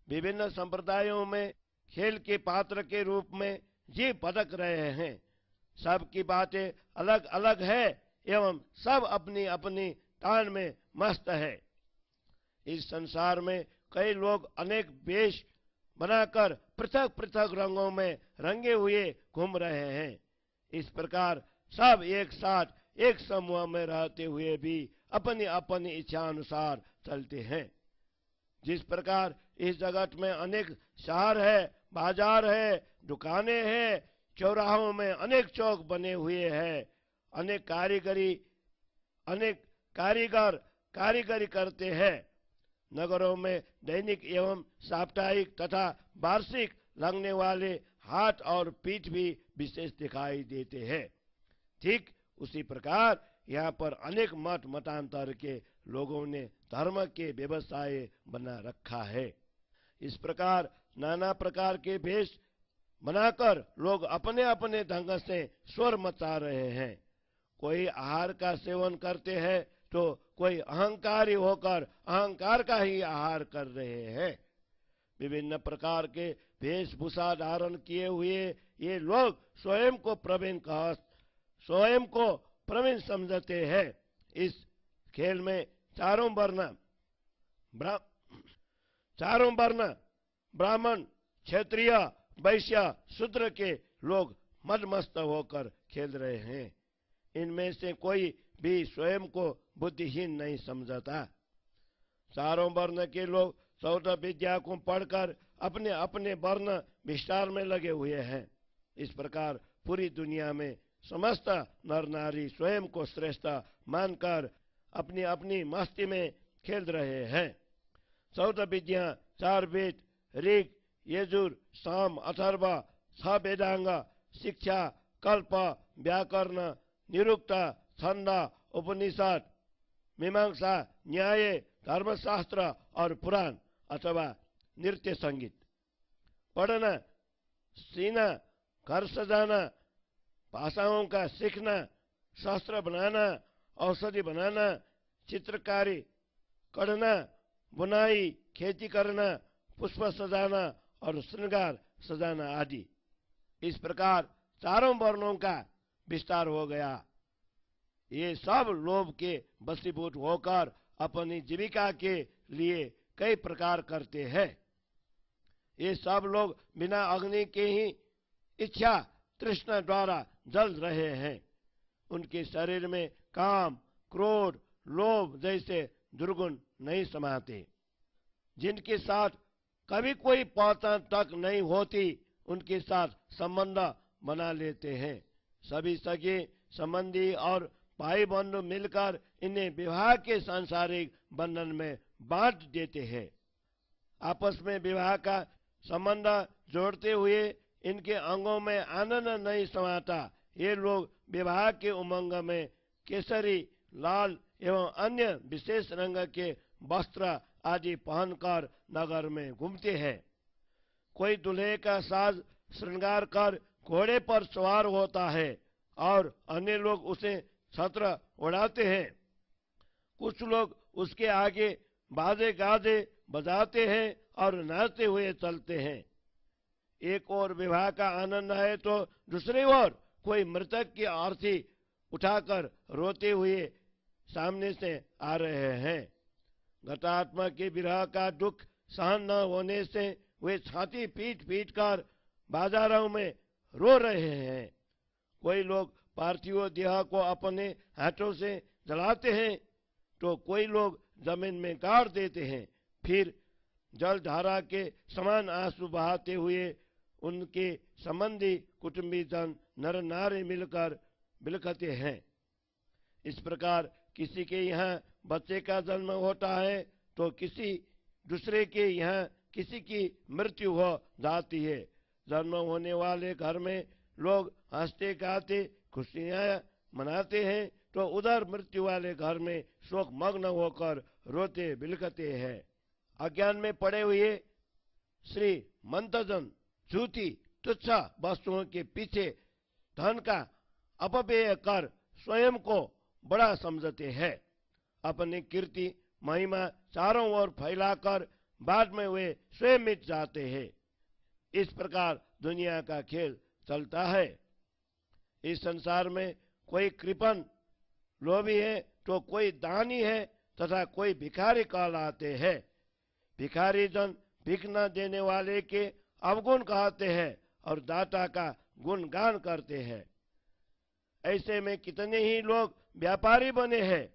Speaker 1: विभिन्न संप्रदायों में खेल के पात्र के रूप में जीव भटक रहे हैं। सबकी बातें अलग अलग है एवं सब अपनी अपनी तान में मस्त है। इस संसार में कई लोग अनेक वेश बनाकर पृथक पृथक रंगों में रंगे हुए घूम रहे हैं। इस प्रकार सब एक साथ एक समूह में रहते हुए भी अपनी अपनी इच्छा अनुसार चलते हैं। जिस प्रकार इस जगत में अनेक शहर है, बाजार है, दुकानें हैं, चौराहों में अनेक चौक बने हुए हैं, अनेक कारीगर कारीगरी करते हैं। नगरों में दैनिक एवं साप्ताहिक तथा वार्षिक लगने वाले हाथ और पीठ भी विशेष दिखाई देते हैं। ठीक उसी प्रकार यहाँ पर अनेक मत मतांतर के लोगों ने धर्म के व्यवसाय बना रखा है। इस प्रकार नाना प्रकार के भेष बनाकर लोग अपने अपने ढंग से स्वर मचा रहे हैं। कोई आहार का सेवन करते हैं तो कोई अहंकारी होकर अहंकार का ही आहार कर रहे हैं। विभिन्न प्रकार के वेशभूषा धारण किए हुए ये लोग स्वयं को प्रवीण समझते हैं। इस खेल में चारों वर्ण ब्राह्मण, क्षत्रिय, वैश्य, शूद्र के लोग मदमस्त होकर खेल रहे हैं। इनमें से कोई भी स्वयं को बुद्धिहीन नहीं समझता। चारों वर्ण के लोग सौत विद्या को पढ़कर अपने अपने वर्ण विस्तार में लगे हुए हैं। इस प्रकार पूरी दुनिया में समस्त नर नारी स्वयं को श्रेष्ठ मानकर अपनी अपनी मस्ती में खेल रहे हैं। सौत विद्या 4 वेद, ऋग, यजुर, साम, अथर्व, 6 वेदांग, शिक्षा, कल्प, व्याकरण, निरुक्त, छंद, उपनिषद, मीमांसा, न्याय, धर्मशास्त्र और पुराण अथवा नृत्य संगीत पढ़ना, सीखना, घर सजाना, भाषाओं का सीखना, शस्त्र बनाना, औषधि बनाना, चित्रकारी करना, बुनाई, खेती करना, पुष्प सजाना और श्रृंगार सजाना आदि। इस प्रकार चारों वर्णों का विस्तार हो गया। ये सब लोभ के वशीभूत होकर अपनी जीविका के लिए कई प्रकार करते हैं। ये सब लोग बिना अग्नि के ही इच्छा तृष्णा द्वारा जल रहे हैं। उनके शरीर में काम, क्रोध, लोभ जैसे दुर्गुण नहीं समाते। जिनके साथ कभी कोई पहचान तक नहीं होती, उनके साथ संबंध बना लेते हैं। सभी सगे संबंधी और भाई बंधु मिलकर इन्हें विवाह के सांसारिक बंधन में बांट देते हैं। आपस में विवाह का संबंध जोड़ते हुए इनके अंगों में आनंद नहीं समाता। ये लोग विवाह के उमंग में केसरी, लाल एवं अन्य विशेष रंग के वस्त्र आदि पहनकर नगर में घूमते हैं। कोई दूल्हे का साज श्रृंगार कर घोड़े पर सवार होता है और अन्य लोग उसे छत्र उड़ाते हैं। कुछ लोग उसके आगे बाजे गाजे बजाते हैं और नाचते हुए चलते हैं। एक और विवाह का आनंद है तो दूसरी ओर कोई मृतक की आरती उठाकर रोते हुए सामने से आ रहे हैं। गतात्मा के विरह का दुख सहन न होने से वे छाती पीट पीट कर बाजारों में रो रहे हैं। कोई लोग पार्थिव देह को अपने हाथों से जलाते हैं तो कोई लोग जमीन में गाड़ देते हैं। फिर जलधारा के समान आंसू बहाते हुए उनके संबंधी कुटुंबी जन नर नारी मिलकर बिलखते हैं। इस प्रकार किसी के यहाँ बच्चे का जन्म होता है तो किसी दूसरे के यहाँ किसी की मृत्यु हो जाती है। जन्म होने वाले घर में लोग हंसते गाते खुशियां मनाते हैं तो उधर मृत्यु वाले घर में शोक मग्न होकर रोते बिलखते हैं। अज्ञान में पड़े हुए श्री मंतजन झूठी तुच्छ वस्तुओं के पीछे धन का अपव्यय कर स्वयं को बड़ा समझते हैं। अपनी कीर्ति महिमा चारों ओर फैलाकर बाद में वे स्वयं मिट जाते हैं। इस प्रकार दुनिया का खेल चलता है। इस संसार में कोई कृपण लोभी है तो कोई दानी है तथा कोई भिखारी कहलाते हैं। भिखारी जन भीख न देने वाले के अवगुण कहते हैं और दाता का गुणगान करते हैं। ऐसे में कितने ही लोग व्यापारी बने हैं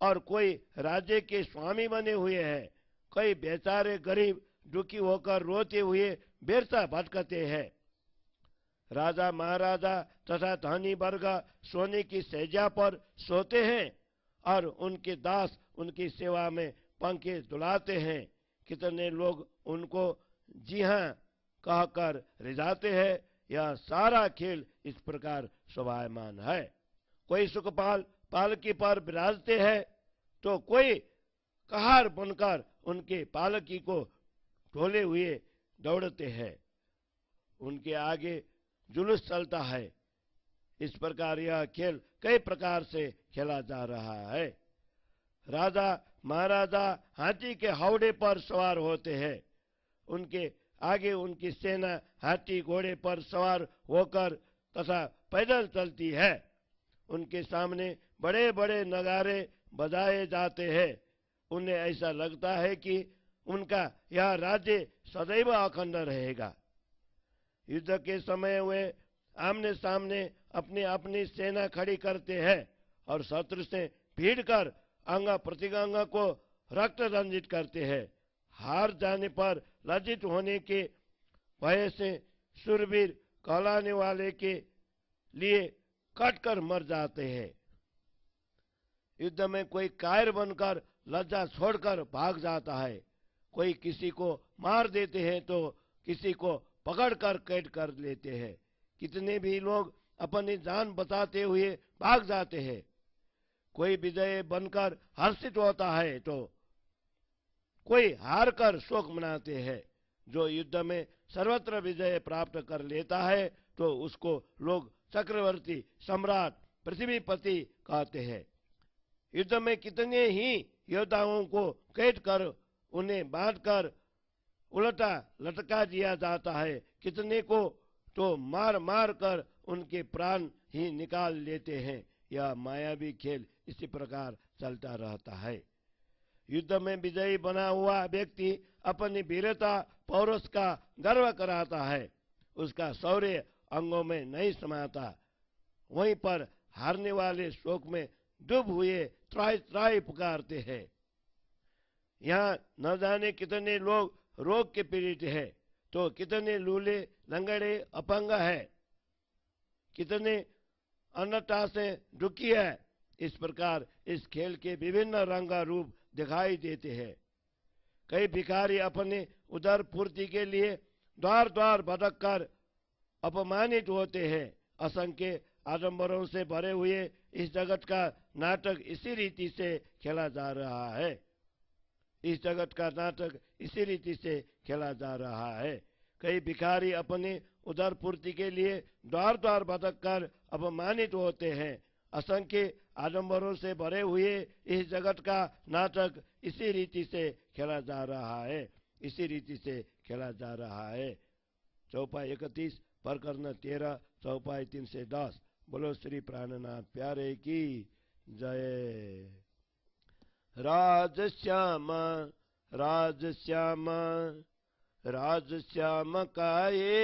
Speaker 1: और कोई राज्य के स्वामी बने हुए हैं। कई बेचारे गरीब दुखी होकर रोते हुए बेरसा भटकते हैं। राजा महाराजा तथा धनी वर्ग सोने की सैया पर सोते हैं और उनके दास उनकी सेवा में पंखे दुलाते हैं। कितने लोग उनको जी हाँ कहकर रिझाते हैं। यह सारा खेल इस प्रकार शोभायमान है। कोई सुखपाल पालकी पर विराजते हैं तो कोई कहार बनकर उनके पालकी को ढोले हुए दौड़ते हैं। उनके आगे जुलूस चलता है। इस प्रकार यह खेल कई प्रकार से खेला जा रहा है। राजा महाराजा हाथी के हौड़े पर सवार होते हैं। उनके आगे उनकी सेना हाथी घोड़े पर सवार होकर तथा पैदल चलती है। उनके सामने बड़े बड़े नगारे बजाए जाते हैं। उन्हें ऐसा लगता है कि उनका यह राज्य सदैव अखंड रहेगा। युद्ध के समय वे आमने सामने अपनी अपनी सेना खड़ी करते हैं और शत्रु से भीड़कर अंग प्रतिअंग को रक्त रंजित करते हैं। हार जाने पर लज्जित होने के भय से शूरवीर कहलाने वाले के लिए कटकर मर जाते हैं। युद्ध में कोई कायर बनकर लज्जा छोड़कर भाग जाता है। कोई किसी को मार देते हैं तो किसी को पकड़कर कैद कर लेते हैं। कितने भी लोग अपनी जान बचाते हुए भाग जाते हैं। कोई विजय बनकर हर्षित होता है तो कोई हार कर शोक मनाते हैं। जो युद्ध में सर्वत्र विजय प्राप्त कर लेता है तो उसको लोग चक्रवर्ती, सम्राट, पृथ्वीपति कहते हैं। युद्ध में कितने ही योद्धाओं को कैद कर उन्हें बांधकर उल्टा लटका दिया जाता है, कितने को तो मार मार कर उनके प्राण ही निकाल लेते हैं। यह मायावी खेल इसी प्रकार चलता रहता है। युद्ध में विजयी बना हुआ व्यक्ति अपनी वीरता पौरुष का गर्व कराता है, उसका शौर्य अंगों में नहीं समाता। वहीं पर हारने वाले शोक में डूब हुए त्राई त्राई पुकारते हैं। यहाँ न जाने कितने लोग रोग के पीड़ित है, तो कितने लूले लंगड़े अपंग है, कितने अन्नता से दुखी है। इस प्रकार इस खेल के विभिन्न रंग रूप दिखाई देते हैं। कई भिखारी अपने उदर पूर्ति के लिए द्वार द्वार भटक कर अपमानित होते हैं। असंख्य आडंबरों से भरे हुए इस जगत का नाटक इसी रीति से खेला जा रहा है। इस जगत का नाटक इसी रीति से खेला जा रहा है। कई भिखारी अपने उदर पूर्ति के लिए द्वार द्वार भटक कर अपमानित होते हैं। असंख्य आडंबरों से भरे हुए इस जगत का नाटक इसी रीति से खेला जा रहा है, इसी रीति से खेला जा रहा है। चौपाई 31 प्रकरण 13 चौपाई 3 से 10। बोलो श्री प्राणनाथ प्यारे की जय। राजश्याम राजश्याम राजश्याम काये,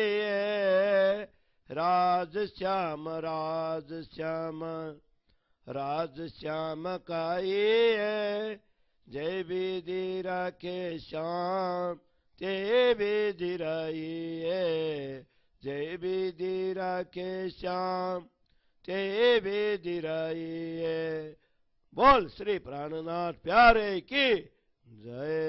Speaker 1: राजश्याम राजश्याम राजश्याम काये। जय विधि राखे श्याम ते विधि रहिए, जय विधि राखे श्याम ते विधि रहिए। बोल श्री प्राणनाथ प्यारे की जय।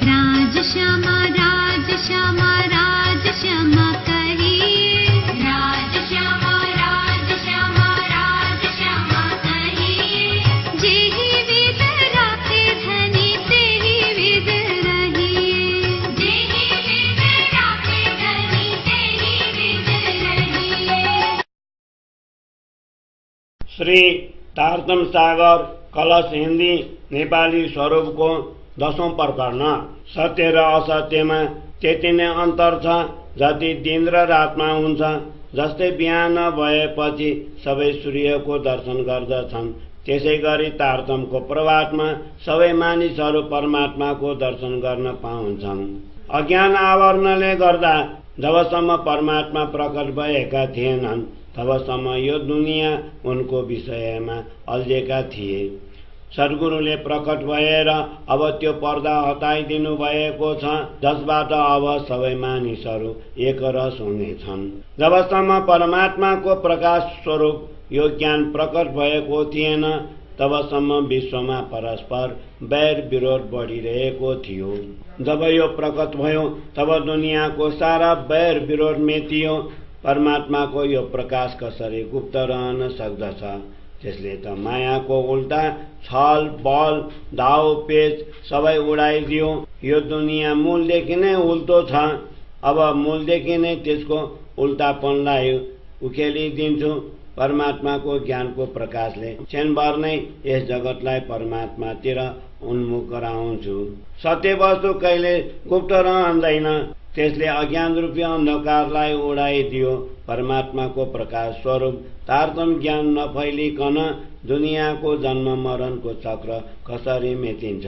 Speaker 2: राज श्यामा राज श्यामा राज श्यामा कहिए, राज श्यामा राज श्यामा राज श्यामा कहिए। जेहि विध राखे धनी तेहि विध रहिए, जेहि विध राखे धनी तेहि विध रहिए।
Speaker 3: श्री तारतम सागर कलश हिन्दी नेपाली स्वरूपको 10औं प्रकरण। सत्य र असत्यमा त्यति नै अन्तर छ जति दिन र रातमा हुन्छ। जस्तै बिहान भएपछि सबै सूर्यको दर्शन गर्दछन्, त्यसै गरी तारतमको प्रभातमा सबै मानिसहरू परमात्माको दर्शन गर्न पाउँछन्। अज्ञान आवरणले गर्दा जबसम्म परमात्मा प्रकट भएका थिएनन् तबसम्म यो दुनियाँ उनको विषयमा अल्झेका थिए। सद्गुरुले प्रकट भएर अब त्यो पर्दा हटाइदिनु भएको छ, जसबाट अब सबै मानिसहरू एकरस हुनेछन्। जबसम्म परमात्माको प्रकाश स्वरूप यो ज्ञान प्रकट भएको थिएन तबसम्म विश्वमा परस्पर बैर विरोध बढिरहेको थियो। जब यो प्रकट भयो तब दुनियाँको सारा बैर विरोध मेटियो। परमात्माको यो प्रकाश कसरी गुप्त रहन सक्दछ? त्यसले त मायाको उल्टा छल बल दाउ पेच सबै उडाइदियो। यो दुनियाँ मूलदेखि नै उल्टो छ। अब मूलदेखि नै त्यसको उल्टापनलाई उखेलिदिन्छु। परमात्माको ज्ञानको प्रकाशले क्षणभर नै यस जगतलाई परमात्मातिर उन्मुख गराउँछु। सत्य वस्तु कहिले गुप्त रहँदैन, त्यसले अज्ञान रूपी अन्धकारलाई उडाइदियो। परमात्माको प्रकाश स्वरूप तारतम ज्ञान नफैलिकन दुनियाँको जन्म मरणको चक्र कसरी मेटिन्छ?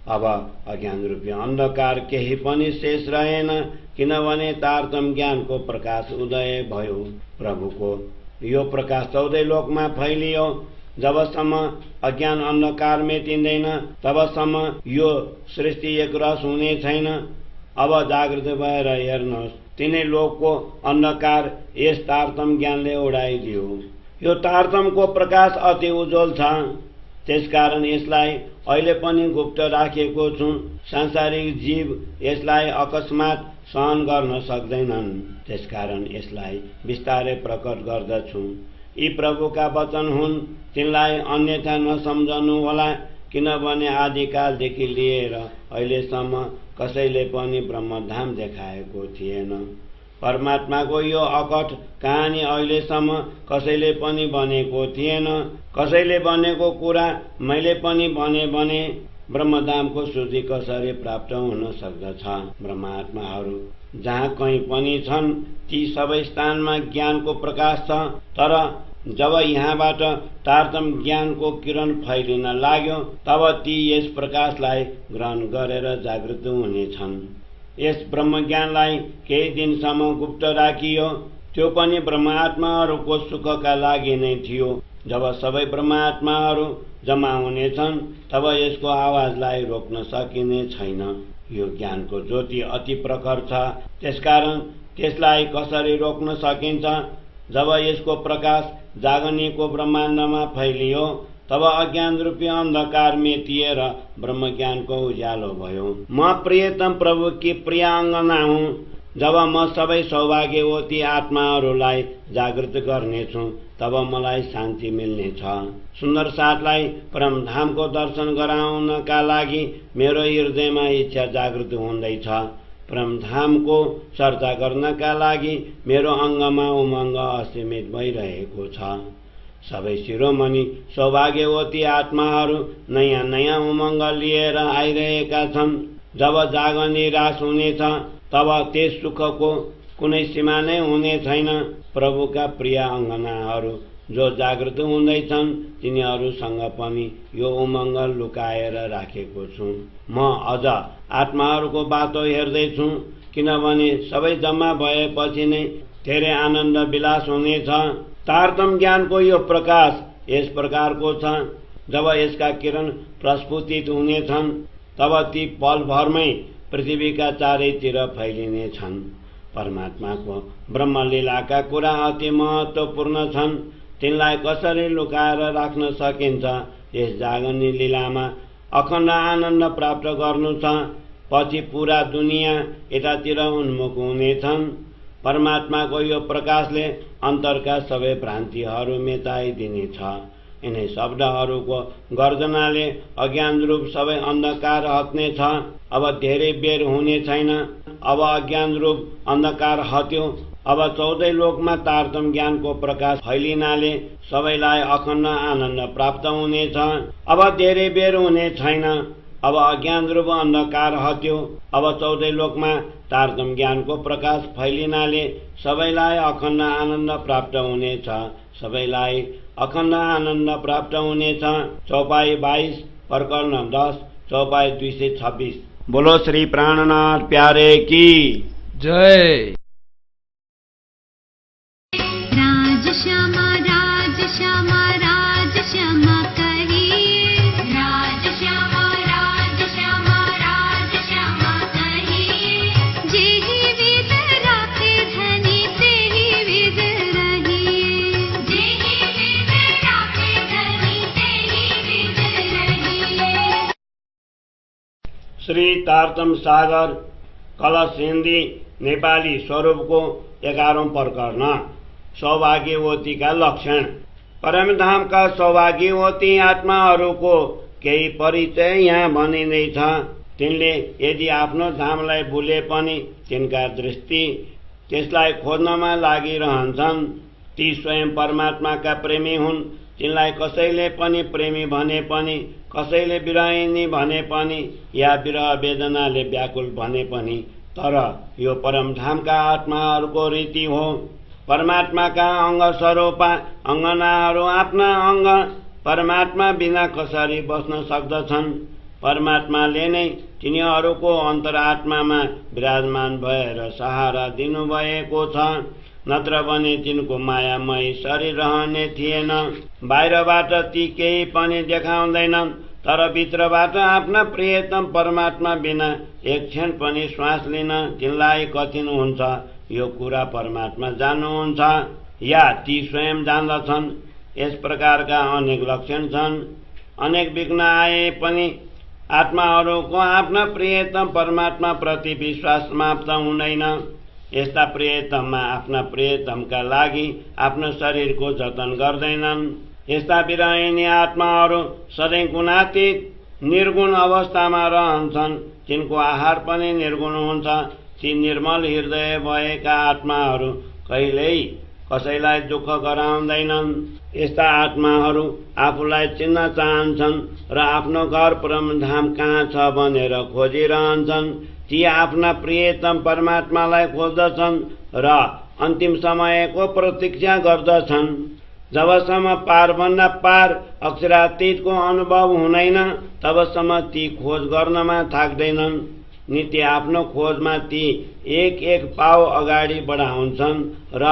Speaker 3: अब अज्ञान रूपी अन्धकार केही पनि शेष रहेन, किनभने तारतम ज्ञानको प्रकाश उदय भयो। प्रभुको यो प्रकाश 14 लोकमा फैलियो। जबसम्म अज्ञान अन्धकार मेटिँदैन तबसम्म यो सृष्टि एकरस हुने छैन। अब जागृत भएर हेर्नुहोस्, तिनै लोकको अन्धकार यस तारतम ज्ञानले उडाइदियो। यो तारतमको प्रकाश अति उज्जवल छ, त्यसकारण यसलाई अहिले पनि गुप्त राखेको छु। सांसारिक जीव यसलाई अकस्मात सहन गर्न सक्दैनन्, त्यसकारण यसलाई बिस्तारै प्रकट गर्दछु। यी प्रभुका वचन हुन्, तिनलाई अन्यथा नसम्झनु होला। किनभने आदिकालदेखि लिएर अहिलेसम्म कसैले पनि ब्रह्मधाम देखाएको थिएन। परमात्माको यो अकट कहानी अहिलेसम्म कसैले पनि भनेको थिएन। कसैले भनेको कुरा मैले पनि भने ब्रह्मधामको सूची कसरी प्राप्त हुन सक्दछ। ब्रह्मात्माहरू जहाँ कहीँ पनि छन् ती सबै स्थानमा ज्ञानको प्रकाश छ। तर जब यहाँबाट तारतम ज्ञानको किरण फैलिन लाग्यो तब ती यस प्रकाशलाई ग्रहण गरेर जागृत हुनेछन्। यस ब्रह्मज्ञानलाई केही दिनसम्म गुप्त राखियो, त्यो पनि ब्रह्मात्माहरूको सुखका लागि नै थियो। जब सबै ब्रह्मात्माहरू जम्मा हुनेछन् तब यसको आवाजलाई रोक्न सकिने छैन। यो ज्ञानको ज्योति अति प्रखर छ, त्यसकारण त्यसलाई कसरी रोक्न सकिन्छ। जब यसको प्रकाश जागनीको ब्रह्माण्डमा फैलियो तब अज्ञान रूपी अन्धकार मेटिएर ब्रह्मज्ञानको उज्यालो भयो। म प्रियतम प्रभुकी प्रिय अङ्गना हुँ। जब म सबै सौभाग्यवती आत्माहरूलाई जागृत गर्नेछु तब मलाई शान्ति मिल्नेछ। सुन्दर साथलाई परमधामको दर्शन गराउनका लागि मेरो हृदयमा इच्छा जागृत हुँदैछ। परमधामको चर्चा गर्नका लागि मेरो अङ्गमा उमङ्ग असीमित भइरहेको छ। सबै शिरोमणि सौभाग्यवती आत्माहरू नयाँ नयाँ उमङ्ग लिएर आइरहेका छन्। जब जागनी रास हुनेछ तब त्यस सुखको कुनै सीमा नै हुने छैन। प्रभुका प्रिय अङ्गनाहरू जो जागृत हुँदैछन् तिनीहरूसँग पनि यो उमङ्ग लुकाएर राखेको छु। म अझ आत्माहरूको बाटो हेर्दैछु, किनभने सबै जम्मा भएपछि नै धेरै आनन्द विलास हुनेछ। तारतम ज्ञानको यो प्रकाश यस प्रकारको छ, जब यसका किरण प्रस्फुटित हुनेछन् तब ती पलभरमै पृथ्वीका चारैतिर फैलिनेछन्। परमात्माको ब्रह्मलीलाका कुरा अति महत्त्वपूर्ण छन्। तिनलाई कसरी लुकाएर राख्न सकिन्छ। यस जागनी लीलामा अखण्ड आनन्द प्राप्त गर्नु छ। पछि पूरा दुनियाँ यतातिर उन्मुख हुनेछन्। परमात्माको यो प्रकाशले अन्तरका सबै भ्रान्तिहरू मेटाइदिनेछ। यिनै शब्दहरूको गर्जनाले अज्ञान रूप सबै अन्धकार हट्नेछ। अब धेरै बेर हुने छैन। अब अज्ञान रूप अन्धकार हट्यो। अब 14 लोकमा तारतम ज्ञानको प्रकाश फैलिनाले सबैलाई अखण्ड आनन्द प्राप्त हुनेछ। अब धेरै बेर हुने छैन। अब अज्ञान रूप अन्धकार हट्यो। अब 14 लोकमा तारतम ज्ञानको प्रकाश फैलिनाले सबैलाई अखण्ड आनन्द प्राप्त हुनेछ। सबैलाई अखण्ड आनन्द प्राप्त हुनेछ। चौपाई 22 प्रकरण 10 चौपाई 226। बोलो श्री प्राणनाथ प्यारे की
Speaker 4: जय।
Speaker 2: राज श्यामा राज श्यामा राज श्यामा कहिए। राज श्यामा राज श्यामा राज श्यामा कहिए। जेहि विद राखे धनी तेहि विद रहिए। जेहि विद राखे धनी तेहि विद रहिए।
Speaker 3: श्री तारतम सागर कलश हिन्दी नेपाली स्वरूपको 11औं प्रकरण सौभाग्यवतीका लक्षण। परमधामका सौभाग्यवती आत्माहरूको केही परिचय यहाँ भनिँदैछ। तिनले यदि आफ्नो धामलाई भुले पनि तिनका दृष्टि त्यसलाई खोज्नमा लागिरहन्छन्। ती स्वयं परमात्माका प्रेमी हुन्। तिनलाई कसैले पनि प्रेमी भने पनि, कसैले विरहिनी भने पनि या विरह वेदनाले व्याकुल भने पनि, तर यो परमधामका आत्माहरूको रीति हो। परमात्माका अङ्ग स्वरूपा अङ्गनाहरू आफ्ना अङ्ग परमात्मा बिना कसरी बस्न सक्दछन्। परमात्माले नै तिनीहरूको अन्तरात्मामा विराजमान भएर सहारा दिनुभएको छ, नत्र भने तिनको मायामय शरीर रहने थिएन। बाहिरबाट ती केही पनि देखाउँदैनन्, तर भित्रबाट आफ्ना प्रियतम परमात्मा बिना एक क्षण पनि श्वास लिन तिनलाई कठिन हुन्छ। यो कुरा परमात्मा जान्नुहुन्छ या ती स्वयं जान्दछन्। यस प्रकारका अनेक लक्षण छन्। अनेक विघ्न आए पनि आत्माहरूको आफ्ना प्रियतम परमात्मा प्रति विश्वास समाप्त हुँदैन। यस्ता प्रियतममा आफ्ना प्रियतमका लागि आफ्नो शरीरको जतन गर्दैनन्। यस्ता विरहिनी आत्माहरू सधैँ गुणातीत निर्गुण अवस्थामा रहन्छन्, तिनको आहार पनि निर्गुण हुन्छ। ती निर्मल हृदय भएका आत्माहरू कहिल्यै कसैलाई दुःख गराउँदैनन्। यस्ता आत्माहरू आफूलाई चिन्न चाहन्छन् र आफ्नो घर परमधाम कहाँ छ भनेर खोजिरहन्छन्। ती आफ्ना प्रियतम परमात्मालाई खोज्दछन् र अन्तिम समयको प्रतीक्षा गर्दछन्। जबसम्म पारभन्दा पार अक्षरातीतको अनुभव हुँदैन तबसम्म ती खोज गर्नमा थाक्दैनन्। नित्य आफ्नो खोजमा ती एक एक पाउ अगाडि बढाउँछन् र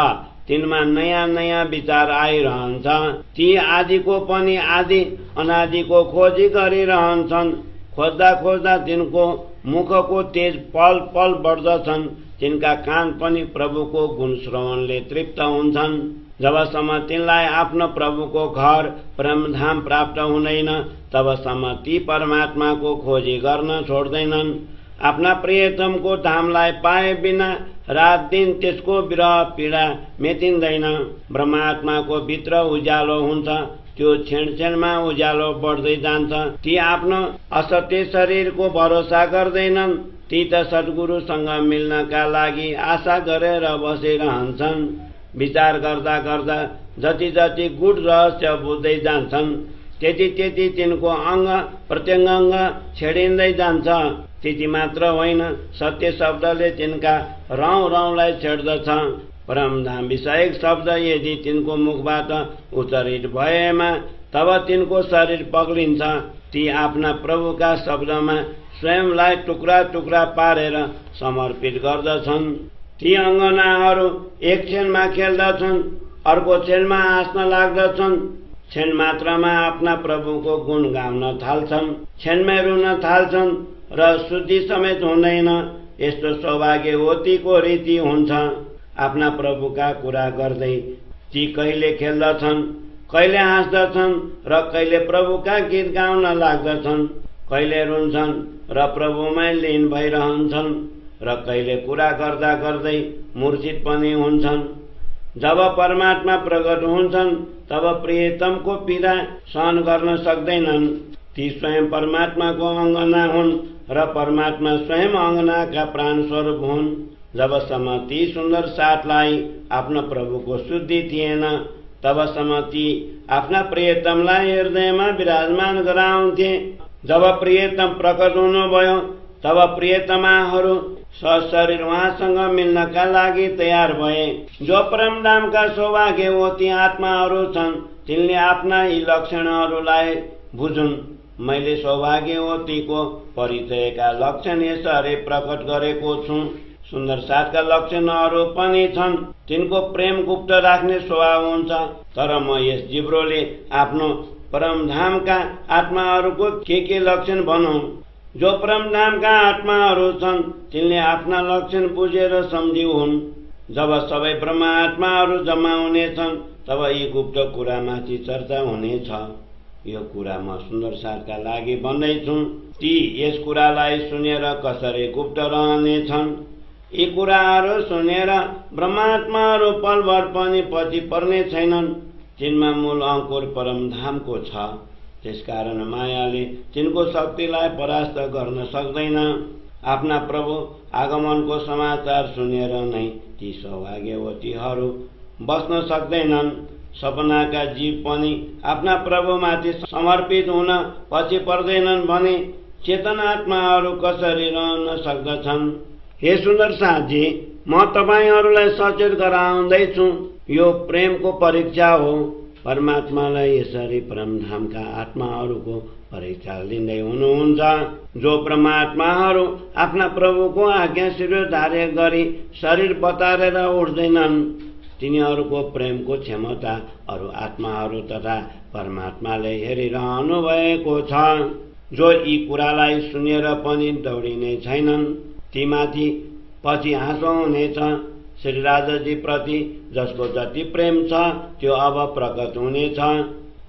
Speaker 3: तिनमा नयाँ नयाँ विचार आइरहन्छ। ती आदिको पनि आदि अनादिको खोजी गरिरहन्छन्। खोज्दा खोज्दा तिनको मुखको तेज पल पल बढ्दछन्। तिनका कान पनि प्रभुको गुण श्रवणले तृप्त हुन्छन्। जबसम्म तिनलाई आफ्नो प्रभुको घर परमधाम प्राप्त हुँदैन तबसम्म ती परमात्माको खोजी गर्न छोड्दैनन्। आफ्ना प्रियतमको धामलाई पाए बिना रात दिन त्यसको विरह पीडा मेटिँदैन। ब्रह्मात्माको भित्र उज्यालो हुन्छ, त्यो क्षण क्षणमा उज्यालो बढ्दै जान्छ। ती आफ्नो असत्य शरीरको भरोसा गर्दैनन्। ती त सद्गुरुसँग मिल्नका लागि आशा गरेर बसिरहन्छन्। विचार गर्दा गर्दा जति जति गूढ रहस्य बुझ्दै जान्छन् त्यति त्यति तिनको अङ्ग प्रत्यङ्ग छेडिँदै जान्छ। त्यति मात्र होइन, सत्य शब्दले तिनका रौँ रौँलाई छेड्दछ। परमधाम विषयक शब्द यदि तिनको मुखबाट उच्चारित भएमा तब तिनको शरीर पग्लिन्छ। ती आफ्ना प्रभुका शब्दमा स्वयंलाई टुक्रा टुक्रा पारेर समर्पित गर्दछन्। ती अङ्गनाहरू एक क्षणमा खेल्दछन्, अर्को क्षणमा हाँस्न लाग्दछन्। क्षण मात्रमा आफ्ना प्रभुको गुण गाउन थाल्छन्, क्षणमै रुन थाल्छन् र शुद्धि समेत हुँदैन। यस्तो सौभाग्यवतीको रीति हुन्छ। आफ्ना प्रभुका कुरा गर्दै ती कहिले खेल्दछन्, कहिले हाँस्दछन् र कहिले प्रभुका गीत गाउन लाग्दछन्। कहिले रुन्छन् र प्रभुमै लीन भइरहन्छन् र कहिले कुरा गर्दा गर्दै मूर्छित पनि हुन्छन्। जब परमात्मा प्रकट हुन्छन् तब प्रियतमको पीडा सहन गर्न सक्दैनन्। ती स्वयं परमात्माको अङ्गना हुन् र परमात्मा स्वयं अङ्गनाका प्राण स्वरूप हुन्। जबसम्म ती सुन्दर साथलाई आफ्नो प्रभुको शुद्धि थिएन तबसम्म ती आफ्ना प्रियतमलाई हृदयमा विराजमान गराउँथे। जब प्रियतम प्रकट हुनुभयो तब प्रियतमाहरू सशरीर उहाँसँग मिल्नका लागि तयार भए। जो परमधामका सौभाग्यवती आत्माहरू छन् तिनले आफ्ना यी लक्षणहरूलाई बुझुन्। मैले सौभाग्यवतीको परिचयका लक्षण यसरी प्रकट गरेको छु। सुन्दर साथका लक्षणहरू पनि छन्। तिनको प्रेम गुप्त राख्ने स्वभाव हुन्छ। तर म यस जिब्रोले आफ्नो परमधामका आत्माहरूको के लक्षण भनौँ। जो परमधामका आत्माहरू छन् तिनले आफ्ना लक्षण बुझेर सम्झी हुन्। जब सबै ब्रह्म आत्माहरू जम्मा हुनेछन् तब यी गुप्त कुरामाथि चर्चा हुनेछ। यो कुरा म सुन्दर साथका लागि भन्दैछु। ती यस कुरालाई सुनेर कसरी गुप्त रहनेछन्। यी कुराहरू सुनेर ब्रह्मात्माहरू पलभर पनि पछि पर्ने छैनन्। तिनमा मूल अङ्कुर परमधामको छ। त्यसकारण मायाले तिनको शक्तिलाई परास्त गर्न सक्दैन। आफ्ना प्रभु आगमनको समाचार सुनेर नै ती सौभाग्यवतीहरू बस्न सक्दैनन्। सपनाका जीव पनि आफ्ना प्रभुमाथि समर्पित हुन पछि पर्दैनन् भने चेतन आत्माहरू कसरी रहन सक्दछन्। हे सुन्दर साथी, म तपाईहरूलाई सचेत गराउँदैछु। यो प्रेमको परीक्षा हो। परमात्मालाई यसरी परमधामका आत्माहरूको परीक्षा लिँदै हुनुहुन्छ। जो परमात्माहरू आफ्ना प्रभुको आज्ञा शिरोधार्य गरी शरीर बतारेर उठ्दैनन् तिनीहरूको प्रेमको क्षमता अरू आत्माहरू तथा परमात्माले हेरिरहनु भएको छ। जो यी कुरालाई सुनेर पनि दौडिने छैनन् तीमाथि पछि हाँसो हुनेछ। श्री राजाजी प्रति जसको जति प्रेम छ त्यो अब प्रकट हुनेछ।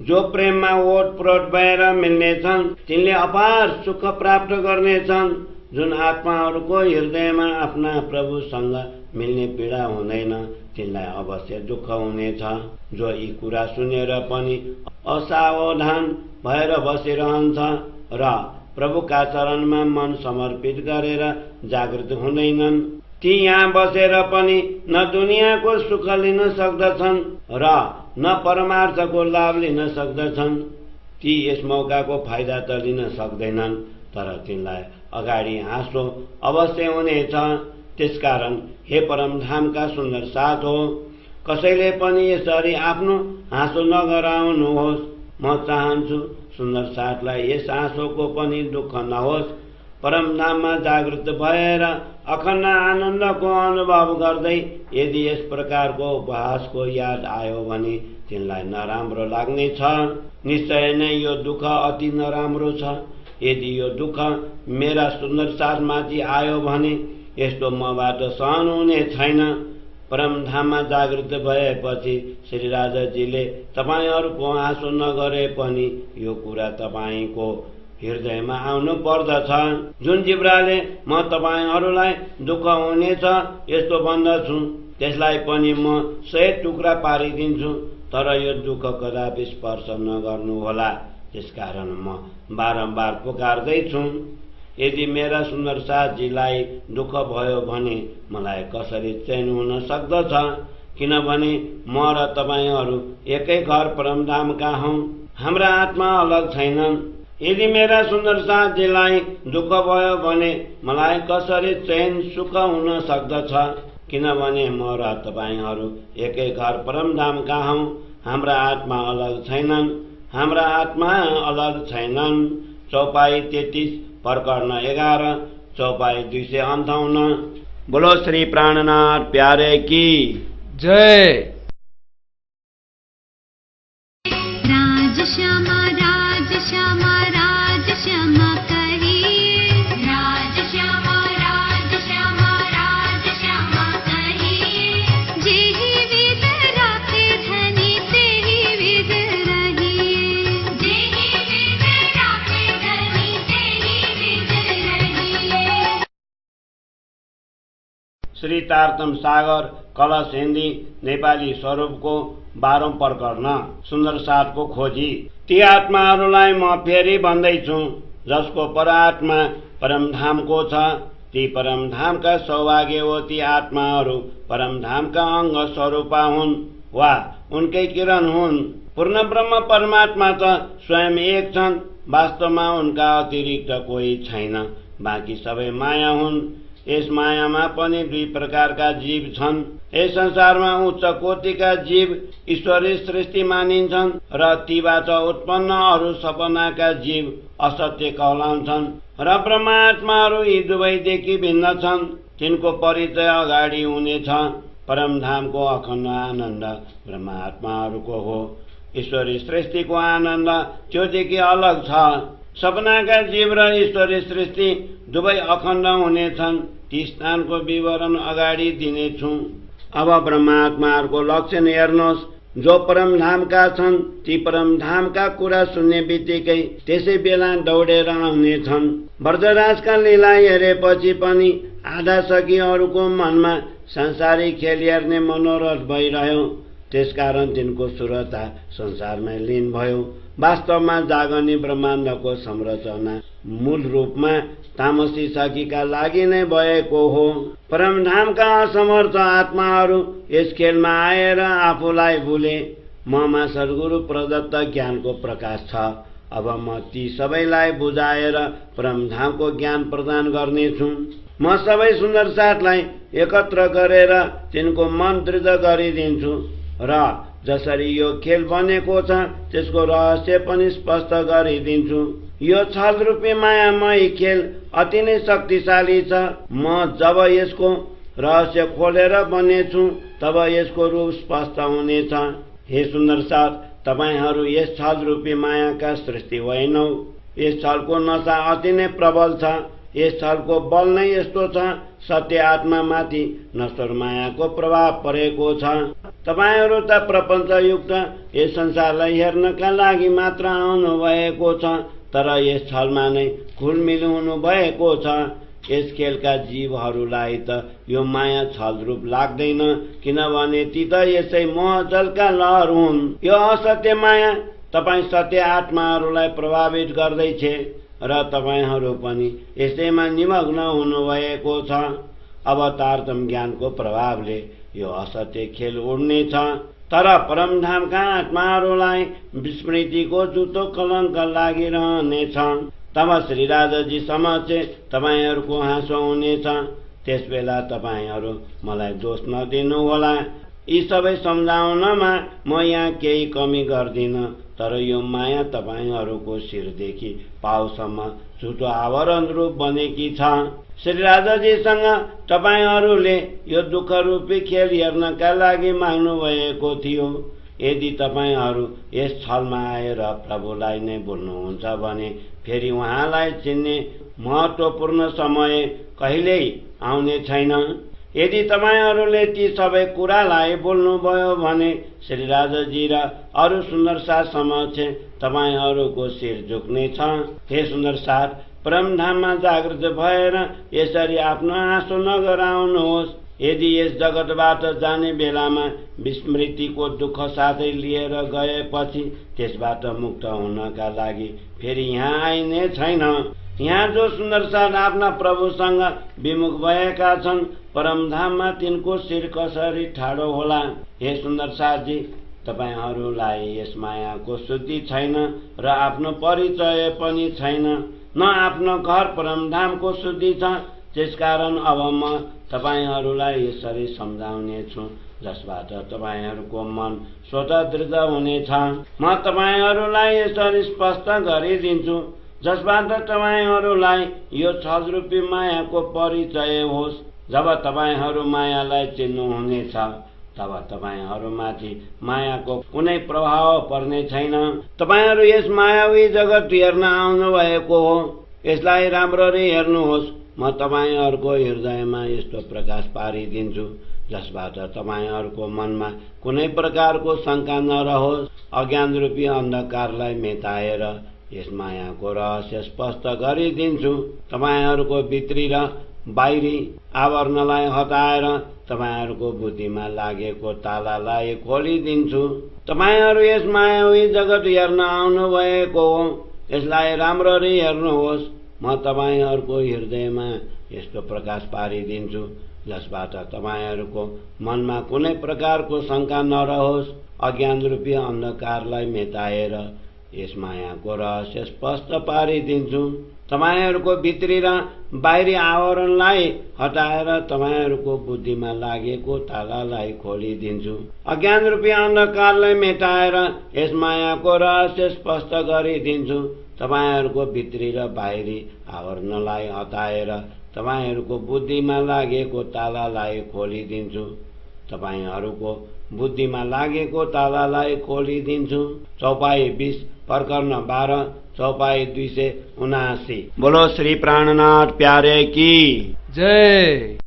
Speaker 3: जो प्रेममा ओतप्रोत भएर मिल्नेछन् तिनले अपार सुख प्राप्त गर्नेछन्। जुन आत्माहरूको हृदयमा आफ्ना प्रभुसँग मिल्ने पीडा हुँदैन तिनलाई अवश्य दुःख हुनेछ। जो यी कुरा सुनेर पनि असावधान भएर बसिरहन्छ र प्रभुका चरणमा मन समर्पित गरेर जागृत हुँदैनन्। ती यहाँ बसेर पनि न दुनियाँको सुख लिन सक्दछन् र न परमार्थको लाभ लिन सक्दछन्। ती यस मौकाको फाइदा त लिन सक्दैनन्, तर तिनलाई अगाडि हाँसो अवश्य हुनेछ। त्यसकारण हे परमधामका सुन्दर साथ हो, कसैले पनि यसरी आफ्नो हाँसो नगराउनुहोस्। म चाहन्छु सुन्दर साथलाई यस हाँसोको पनि दुःख नहोस्। परमधाममा जागृत भएर अखण्ड आनन्दको अनुभव गर्दै यदि यस प्रकारको उपहासको याद आयो भने तिनलाई नराम्रो लाग्नेछ। निश्चय नै यो दुःख अति नराम्रो छ। यदि यो दुःख मेरा सुन्दर साथमाथि आयो भने यस्तो मबाट सहन हुने छैन। परमधाममा जागृत भएपछि श्री राजाजीले तपाईहरूको हाँसो नगरे पनि यो कुरा तपाईको हृदयमा आउनु पर्दछ। जुन जिब्राले म तपाईहरूलाई दुःख हुनेछ यस्तो भन्दछु, त्यसलाई पनि म 100 टुक्रा पारिदिन्छु, तर यो दुःख कदापि स्पर्श नगर्नुहोला। त्यसकारण म बारम्बार पुकार्दैछु। यदि मेरा सुन्दर साथजीलाई दुःख भयो भने मलाई कसरी चैन हुन सक्दछ, किनभने म र तपाईहरू एकै घर परमधामका हौं। हाम्रा आत्मा अलग छैनन्। यदि मेरा सुन्दर साथजीलाई दुःख भयो भने मलाई कसरी चैन सुख हुन सक्दछ, किनभने म र तपाईहरू एकै घर परमधामका हौं। हाम्रा आत्मा अलग छैनन्। हाम्रा आत्मा अलग छैनन्। चौपाई 33 प्रकरण 11 चौपाई 258। बोलो श्री प्राणनाथ प्यारे की
Speaker 4: जय।
Speaker 2: राज श्यामा राज श्यामा राज श्यामा कहिए, राज श्यामा राज श्यामा राज श्यामा कहिए। जेहि विध राखे धनी तेहि विध रहिए, जेहि विध राखे धनी तेहि विध रहिए।
Speaker 3: श्री तारतम सागर कलश हिन्दी नेपाली स्वरूपको 12औं प्रकरण सुन्दर साथको खोजी। ती आत्माहरूलाई म फेरि भन्दैछु जसको परात्मा परमधामको छ। ती परमधामका सौभाग्यवती आत्माहरू परमधामका अंग स्वरूपा हुन् वा उनकै किरण हुन्। पूर्ण ब्रह्म परमात्मा त स्वयं एक छन्। वास्तवमा उनका अतिरिक्त कोही छैन। बाँकी सबै माया हुन्। यस मायामा पनि 2 प्रकारका जीव छन्। यस संसारमा उच्च कोटिका जीव ईश्वरीय सृष्टि मानिन्छन् र तीबाट उत्पन्न अरू सपनाका जीव असत्य कहलाउँछन् र ब्रह्मात्माहरू यी दुवैदेखि भिन्न छन्। तिनको परिचय अगाडि हुनेछ। परमधामको अखण्ड आनन्द ब्रह्मात्माहरूको हो। ईश्वरीय सृष्टिको आनन्द त्योदेखि अलग छ। सपनाका जीव र ईश्वरीय सृष्टि दुवै अखण्ड हुनेछन्। ती स्थानको विवरण अगाडि दिनेछु। अब ब्रह्मात्माहरूको लक्षण हेर्नुहोस्। जो परमधामका छन् ती परमधामका कुरा सुन्ने बित्तिकै त्यसै बेला दौडेर आउनेछन्। ब्रजराजका लीला हेरेपछि पनि आधा सखीहरूको मनमा संसारी खेल हेर्ने मनोरथ भइरह्यो। त्यसकारण तिनको सुरता संसारमै लीन भयो। वास्तवमा जागने ब्रह्माण्डको संरचना मूल रूपमा तामसी सखीका लागि नै भएको हो। परमधामका असमर्थ आत्माहरू यस खेलमा आएर आफूलाई भुले। ममा सद्गुरु प्रदत्त ज्ञानको प्रकाश छ। अब म ती सबैलाई बुझाएर परमधामको ज्ञान प्रदान गर्नेछु। म सबै सुन्दर साथलाई एकत्र गरेर तिनको मन दृढ गरिदिन्छु र जसरी यो खेल बनेको छ त्यसको रहस्य पनि स्पष्ट गरिदिन्छु। यो छल रूपी मायामय खेल अति नै शक्तिशाली छ। म जब यसको रहस्य खोलेर बनेछु तब यसको रूप स्पष्ट हुनेछ। हे सुन्दर साथ, तपाईहरू यस छल रूपी मायाका सृष्टि होइनौ। यस छलको नशा अति नै प्रबल छ। यस छलको बल नै यस्तो छ। सत्य आत्मामाथि नश्वर मायाको प्रभाव परेको छ। तपाईहरू त प्रपञ्चयुक्त यस संसारलाई हेर्नका लागि मात्र आउनु भएको छ, तर यस छलमा नै घुलमिल हुनु भएको छ। यस खेलका जीवहरूलाई त यो माया छल रूप लाग्दैन, किनभने ती त यसै मोह जलका लहर हुन्। यो असत्य माया तपाई सत्य आत्माहरूलाई प्रभावित गर्दैछ। र तपाईहरू पनि यसैमा निमग्न हुनुभएको छ। अब तारतम ज्ञानको प्रभावले यो असत्य खेल उड्नेछ, तर परमधामका आत्माहरूलाई विस्मृतिको जुतो कलङ्क लागिरहनेछ। तब श्री राजाजी समक्ष तपाईहरूको हाँसो हुनेछ। त्यसबेला तपाईहरू मलाई दोष नदिनु होला। यी सबै सम्झाउनमा म यहाँ केही कमी गर्दिन, तर यो माया तपाईहरूको शिरदेखि पाउसम्म झुटो आवरण रूप बनेकी छ। श्री राजाजीसँग तपाईहरूले यो दुःख रूपी खेल हेर्नका लागि माग्नु भएको थियो। यदि तपाईहरू यस छलमा आएर प्रभुलाई नै बोल्नुहुन्छ भने फेरि उहाँलाई चिन्ने महत्त्वपूर्ण समय कहिल्यै आउने छैन। यदि तपाईहरूले ती सबै कुरालाई बोल्नुभयो भने श्री राजाजी र अरू सुन्दर साथ समक्ष तपाईहरूको शिर झुक्नेछ। हे सुन्दर साथ, परमधाममा जागृत भएर यसरी आफ्नो आँसु नगराउनुहोस्। यदि यस जगतबाट जाने बेलामा विस्मृतिको दुःख साथै लिएर गएपछि त्यसबाट मुक्त हुनका लागि फेरि यहाँ आइने छैन। यहाँ जो सुन्दर साथ आफ्ना प्रभुसँग विमुख भएका छन्, परमधाममा तिनको शिर कसरी ठाडो होला। हे सुन्दर साथजी, तपाईहरूलाई यस मायाको शुद्धि छैन र आफ्नो परिचय पनि छैन, न आफ्नो घर परमधामको शुद्धि छ। त्यसकारण अब म तपाईहरूलाई यसरी सम्झाउने छु जसबाट तपाईहरूको मन स्वतः दृढ हुनेछ। म तपाईहरूलाई यसरी स्पष्ट गरिदिन्छु जसबाट तपाईहरूलाई यो छलरूपी मायाको परिचय होस्। जब तपाईहरू मायालाई चिन्नुहुनेछ तब तपाईहरूमाथि मायाको कुनै प्रभाव पर्ने छैन। तपाईहरू यस मायावी जगत हेर्न आउनु भएको हो, यसलाई राम्ररी हेर्नुहोस्। म तपाईहरूको हृदयमा यस्तो प्रकाश पारिदिन्छु जसबाट तपाईहरूको मनमा कुनै प्रकारको शंका नरहोस्। अज्ञान रूपी अन्धकारलाई मेटाएर यस मायाको रहस्य स्पष्ट गरिदिन्छु। तपाईहरूको भित्री र बाहिरी आवरणलाई हटाएर तपाईहरूको बुद्धिमा लागेको तालालाई खोलिदिन्छु। तपाईहरू यस मायावी जगत हेर्न आउनु भएको हो, यसलाई राम्ररी हेर्नुहोस्। म तपाईहरूको हृदयमा यस्तो प्रकाश पारिदिन्छु जसबाट तपाईहरूको मनमा कुनै प्रकारको शंका नरहोस्। अज्ञान रूपी अन्धकारलाई मेटाएर यस मायाको रहस्य स्पष्ट पारिदिन्छु। तपाईहरूको भित्री र बाहिरी आवरणलाई हटाएर तपाईहरूको बुद्धिमा लागेको तालालाई खोलिदिन्छु। अज्ञान रूपी अन्धकारलाई मेटाएर यस मायाको रहस्य स्पष्ट गरिदिन्छु। तपाईहरूको भित्री र बाहिरी आवरणलाई हटाएर तपाईहरूको बुद्धिमा लागेको तालालाई खोलिदिन्छु। तपाईहरूको बुद्धिमा लागेको तालालाई खोलिदिन्छु। चौपाई 20 प्रकरण 12 चौपाई 279। बोलो श्री प्राणनाथ प्यारे की
Speaker 4: जय।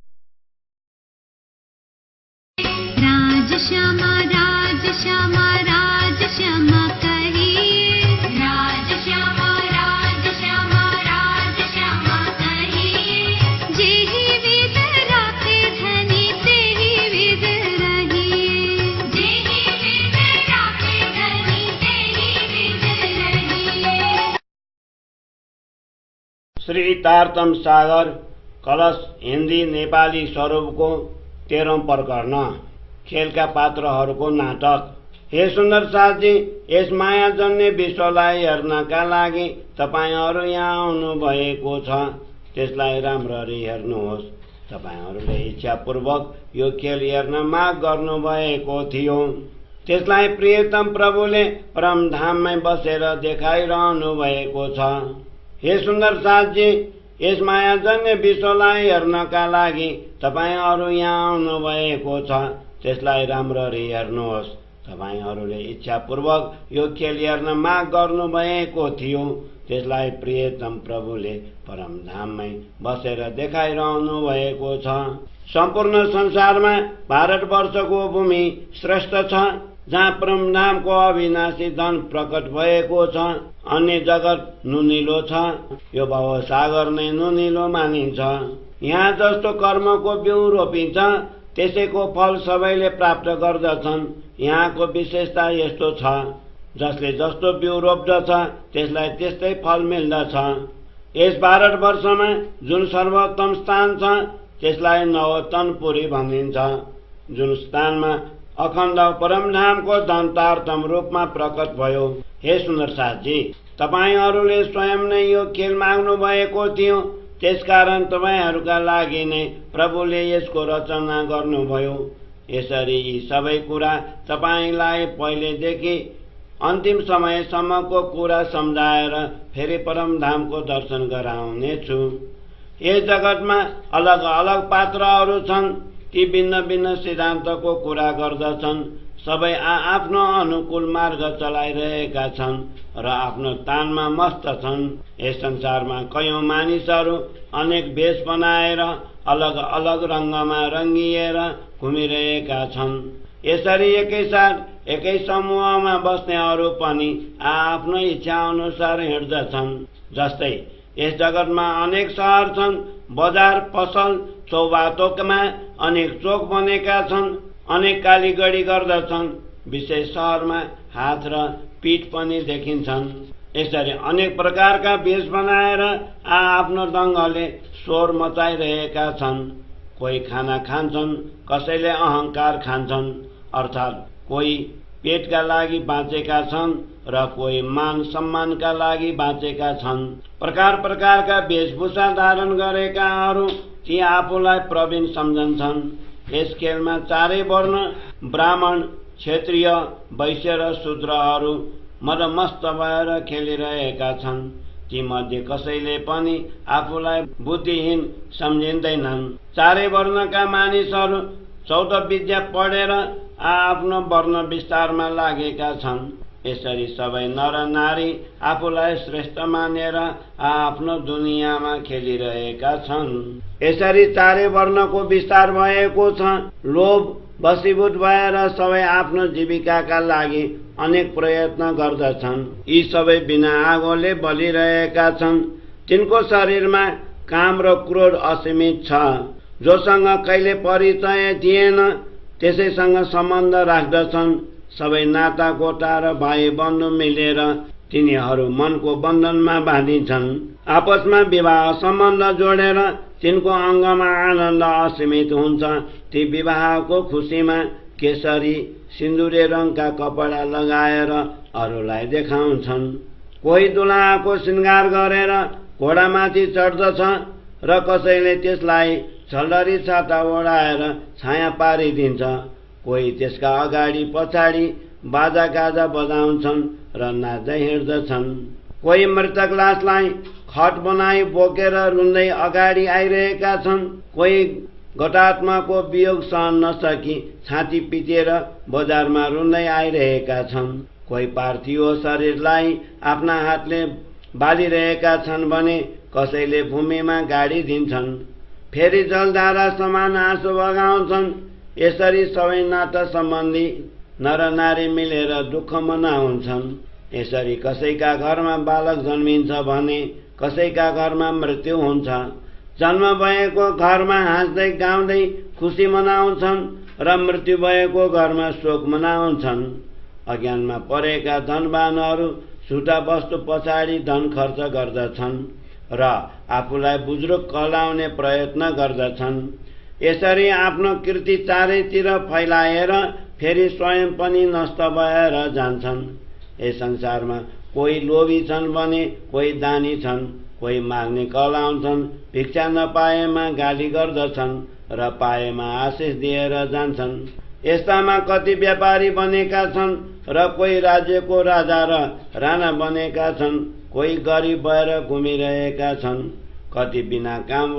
Speaker 2: राज श्यामा राज श्यामा राज श्यामा कहिए, राज श्यामा राज श्यामा राज श्यामा कहिए। जेहि विद राखे धनी तेहि विद रहिए, जेहि विद राखे धनी तेहि विद रहिए।
Speaker 3: श्री तारतम सागर कलश हिन्दी नेपाली स्वरूपको 13औं प्रकरण खेलका पात्रहरूको नाटक। हे सुन्दर साथजी, यस माया जन्य विश्वलाई हेर्नका लागि तपाईहरू यहाँ आउनु भएको छ। त्यसलाई राम्ररी हेर्नुहोस्। तपाईहरूले इच्छापूर्वक यो खेल हेर्न माग गर्नुभएको थियो। त्यसलाई प्रियतम प्रभुले परमधाममै बसेर देखाइरहनु भएको छ। हे सुन्दर साथजी, यस मायाजन्य विश्वलाई हेर्नका लागि तपाईहरू यहाँ आउनु भएको छ। त्यसलाई राम्ररी हेर्नुहोस्। तपाईहरूले इच्छापूर्वक यो खेल हेर्न माग गर्नुभएको थियो। त्यसलाई प्रियतम प्रभुले परमधाममै बसेर देखाइरहनु भएको छ। सम्पूर्ण संसारमा भारतवर्षको भूमि श्रेष्ठ छ, जहाँ परमधामको अविनाशी धन प्रकट भएको छ। अन्य जगत नुनिलो छ, यो भवसागर नै नुनिलो मानिन्छ। यहाँ जस्तो कर्मको बिउ रोपिन्छ त्यसैको फल सबैले प्राप्त गर्दछन्। यहाँको विशेषता यस्तो छ, जसले जस्तो बिउ रोप्दछ त्यसलाई त्यस्तै फल मिल्दछ। यस भारतवर्षमा जुन सर्वोत्तम स्थान छ त्यसलाई नवतनपुरी भनिन्छ, जुन स्थानमा अखण्ड परमधामको दन्तार्थम रूपमा प्रकट भयो। हे सुन्दरसाथजी, तपाईहरूले स्वयं नै यो खेल माग्नु भएको थियो, त्यसकारण तपाईहरूका लागि नै प्रभुले यसको रचना गर्नुभयो। यसरी यी सबै कुरा तपाईलाई पहिलेदेखि अन्तिम समयसम्मको कुरा सम्झाएर फेरि परमधामको दर्शन गराउनेछु। यस जगतमा अलग अलग पात्रहरू छन्, ती भिन्न भिन्न सिद्धान्तको कुरा गर्दछन्, सबै आफ्नो अनुकूल मार्ग चलाइरहेका छन् र आफ्नो तानमा मस्त छन्। यस संसारमा कयौं मानिसहरू अनेक वेश बनाएर अलग अलग रंगमा रंगिएर घुमिरहेका छन्। यसरी एकैसाथ एकै समूहमा बस्नेहरू पनि आफ्नो इच्छा अनुसार हिँड्दछन्। जस्तै यस जगतमा अनेक शहर छन्, बजार पसल चौबाटोमा अनेक चोक बनेका छन्, अनेक कालीगढी गर्दछन्। विशेष शहरमा हात र पीठ पनि देखिन्छन्। यसरी अनेक प्रकारका वेश बनाएर आफ्नो ढङ्गले स्वर मचाइरहेका छन्। कोही खाना खान्छन्, कसैले अहंकार खान्छन्, अर्थात् कोही पेटका लागि बाँचेका छन् र कोही मान सम्मानका लागि बाँचेका छन्। प्रकार प्रकारका वेशभूषा धारण गरेकाहरू ती आफूलाई प्रवीण सम्झन्छन्। यस खेलमा चारै वर्ण ब्राह्मण, क्षत्रिय, वैश्य र शूद्रहरू मदमस्त भएर खेलिरहेका छन्। ती मध्ये कसैले पनि आफूलाई बुद्धिहीन सम्झिँदैनन्। चारै वर्णका मानिसहरू 14 विद्या पढेर आफ्नो वर्ण विस्तारमा लागेका छन्। यसरी सबै नर नारी आफूलाई श्रेष्ठ मानेर आफ्नो दुनियाँमा खेलिरहेका छन्। यसरी चारै वर्णको विस्तार भएको छ। लोभ वशीभूत भएर सबै आफ्नो जीविकाका लागि अनेक प्रयत्न गर्दछन्। यी सबै बिना आगोले बलिरहेका छन्। तिनको शरीरमा काम र क्रोध असीमित छ। जोसँग कहिले परिचय थिएन त्यसैसँग सम्बन्ध राख्दछन्। सबै नाता गोता र भाइ बन्धु मिलेर तिनीहरू मनको बन्धनमा बाँधिन्छन्। आपसमा विवाह सम्बन्ध जोडेर तिनको अङ्गमा आनन्द असीमित हुन्छ। ती विवाहको खुसीमा केसरी सिन्दुरे रङका कपडा लगाएर अरूलाई देखाउँछन्। कोही दुलहाको श्रृंगार गरेर घोडामाथि चढ्दछ र कसैले त्यसलाई छल्लरी छाता ओढाएर छाया पारिदिन्छ। कोही त्यसका अगाडि पछाडि बाजा गाजा बजाउँछन् र नाच्दै हिँड्दछन्। कोही मृतक लासलाई खट बनाई बोकेर रुँदै अगाडि आइरहेका छन्। कोही घटात्माको वियोग सहन नसकी छाती पिटेर बजारमा रुँदै आइरहेका छन्। कोही पार्थिव शरीरलाई आफ्ना हातले बालिरहेका छन् भने कसैले भूमिमा गाडी दिन्छन्। फेरि जलधारा समान आँसु बगाउँछन्। यसरी सबै नाता सम्बन्धी नर नारी मिलेर दुःख मनाउँछन्। यसरी कसैका घरमा बालक जन्मिन्छ भने कसैका घरमा मृत्यु हुन्छ। जन्म भएको घरमा हाँस्दै गाउँदै खुसी मनाउँछन् र मृत्यु भएको घरमा शोक मनाउँछन्। अज्ञानमा परेका धनवानहरू छुटा वस्तु पछाडि धन खर्च गर्दछन् र आफूलाई बुजुर्ग कहलाउने प्रयत्न गर्दछन्। यसरी आफ्नो कृति चारैतिर फैलाएर फेरि स्वयं पनि नष्ट भएर जान्छन्। यस संसारमा कोही लोभी छन् भने कोही दानी छन्। कोही माग्ने कहलाउँछन्, भिक्षा नपाएमा गाली गर्दछन् र पाएमा आशिष दिएर जान्छन्। यस्तामा कति व्यापारी बनेका छन् र कोही राज्यको राजा र राणा बनेका छन्। कोही गरिब भएर घुमिरहेका छन्। कति बिना काम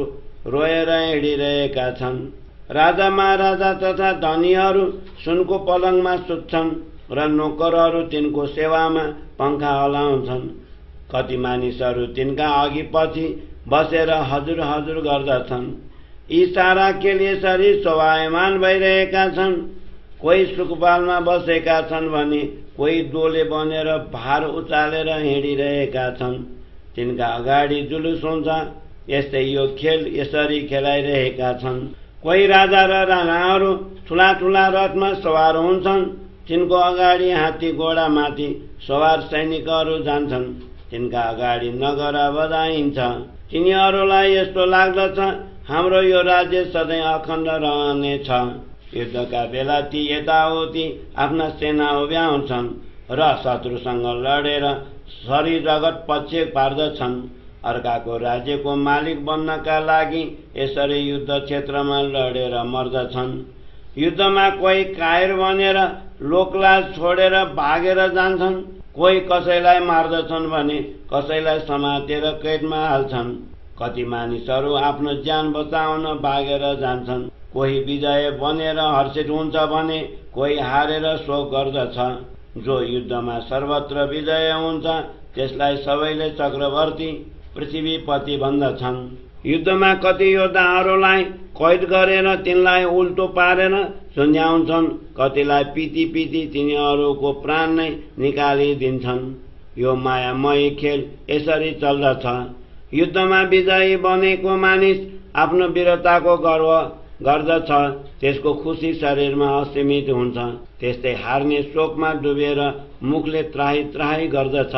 Speaker 3: रोएर हिँडिरहेका छन्। राजा महाराजा तथा धनीहरू सुनको पलङमा सुत्छन् र नोकरहरू तिनको सेवामा पंखा हलाउँछन्। कति मानिसहरू तिनका अघि पछि बसेर हजुर हजुर गर्दछन्। यी सारा खेल यसरी शोभायमान भइरहेका छन्। कोही सुखपालमा बसेका छन् भने कोही डोले बनेर भार उचालेर हिँडिरहेका छन्। तिनका अगाडि जुलुस हुन्छ। यस्तै यो खेल यसरी खेलाइरहेका छन्। कोही राजा र राणाहरू ठुला ठुला रथमा सवार हुन्छन्। तिनको अगाडि हात्ती घोडामाथि सवार सैनिकहरू जान्छन्। तिनका अगाडि नगर बजाइन्छ। तिनीहरूलाई यस्तो लाग्दछ हाम्रो यो राज्य सधैँ अखण्ड रहनेछ। युद्धका बेला ती यताउति आफ्ना सेना उभ्याउँछन् र शत्रुसँग लडेर शरीर जगत पछि पार्दछन्। अर्काको राज्यको मालिक बन्नका लागि यसरी युद्ध क्षेत्रमा लडेर मर्दछन्। युद्धमा कोही कायर बनेर लोकलाज छोडेर भागेर जान्छन्। कोही कसैलाई मार्दछन् भने कसैलाई समातेर कैदमा हाल्छन्। कति मानिसहरू आफ्नो ज्यान बचाउन भागेर जान्छन्। कोही विजय बनेर हर्षित हुन्छ भने कोही हारेर शोक गर्दछ। जो युद्धमा सर्वत्र विजय हुन्छ त्यसलाई सबैले चक्रवर्ती पृथ्वीपति भन्दछन्। युद्धमा कति योद्धाहरूलाई कैद गरेर तिनलाई उल्टो पारेर झुन्ड्याउँछन्। कतिलाई पिटी पिटी तिनीहरूको प्राण नै निकालिदिन्छन्। यो मायामय खेल यसरी चल्दछ। युद्धमा विजयी बनेको मानिस आफ्नो वीरताको गर्व गर्दछ। त्यसको खुसी शरीरमा असीमित हुन्छ। त्यस्तै हार्ने शोकमा डुबेर मुखले त्राही त्राही गर्दछ।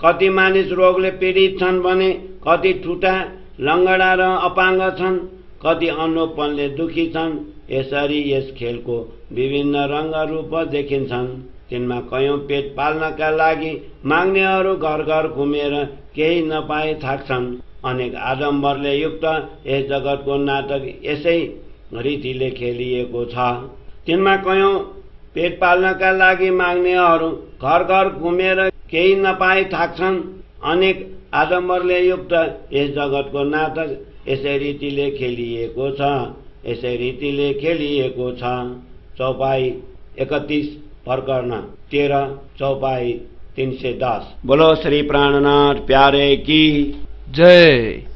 Speaker 3: कति मानिस रोगले पीडित छन् भने कति ठुटा लङ्गडा र अपाङ्ग छन्। कति अन्नोपनले दुखी छन्। यसरी यस खेलको विभिन्न रङ्ग रूप देखिन्छन्। तिनमा कयौं पेट पाल्नका लागि माग्नेहरू घर घर घुमेर केही नपाई थाक्छन्। अनेक आडम्बरले युक्त यस जगतको नाटक यसै रीतिले खेलिएको छ। तिनमा कयौं पेट पाल्नका लागि माग्नेहरू घर घर घुमेर केही नपाई थाक्छन्। अनेक आडम्बरले युक्त यस जगतको नाटक यसै रीतिले खेलिएको छ। यसै रीतिले खेलिएको छ। चौपाई 31 प्रकरण 13 चौपाई 310। बोलो श्री प्राणनाथ प्यारे की
Speaker 4: जय।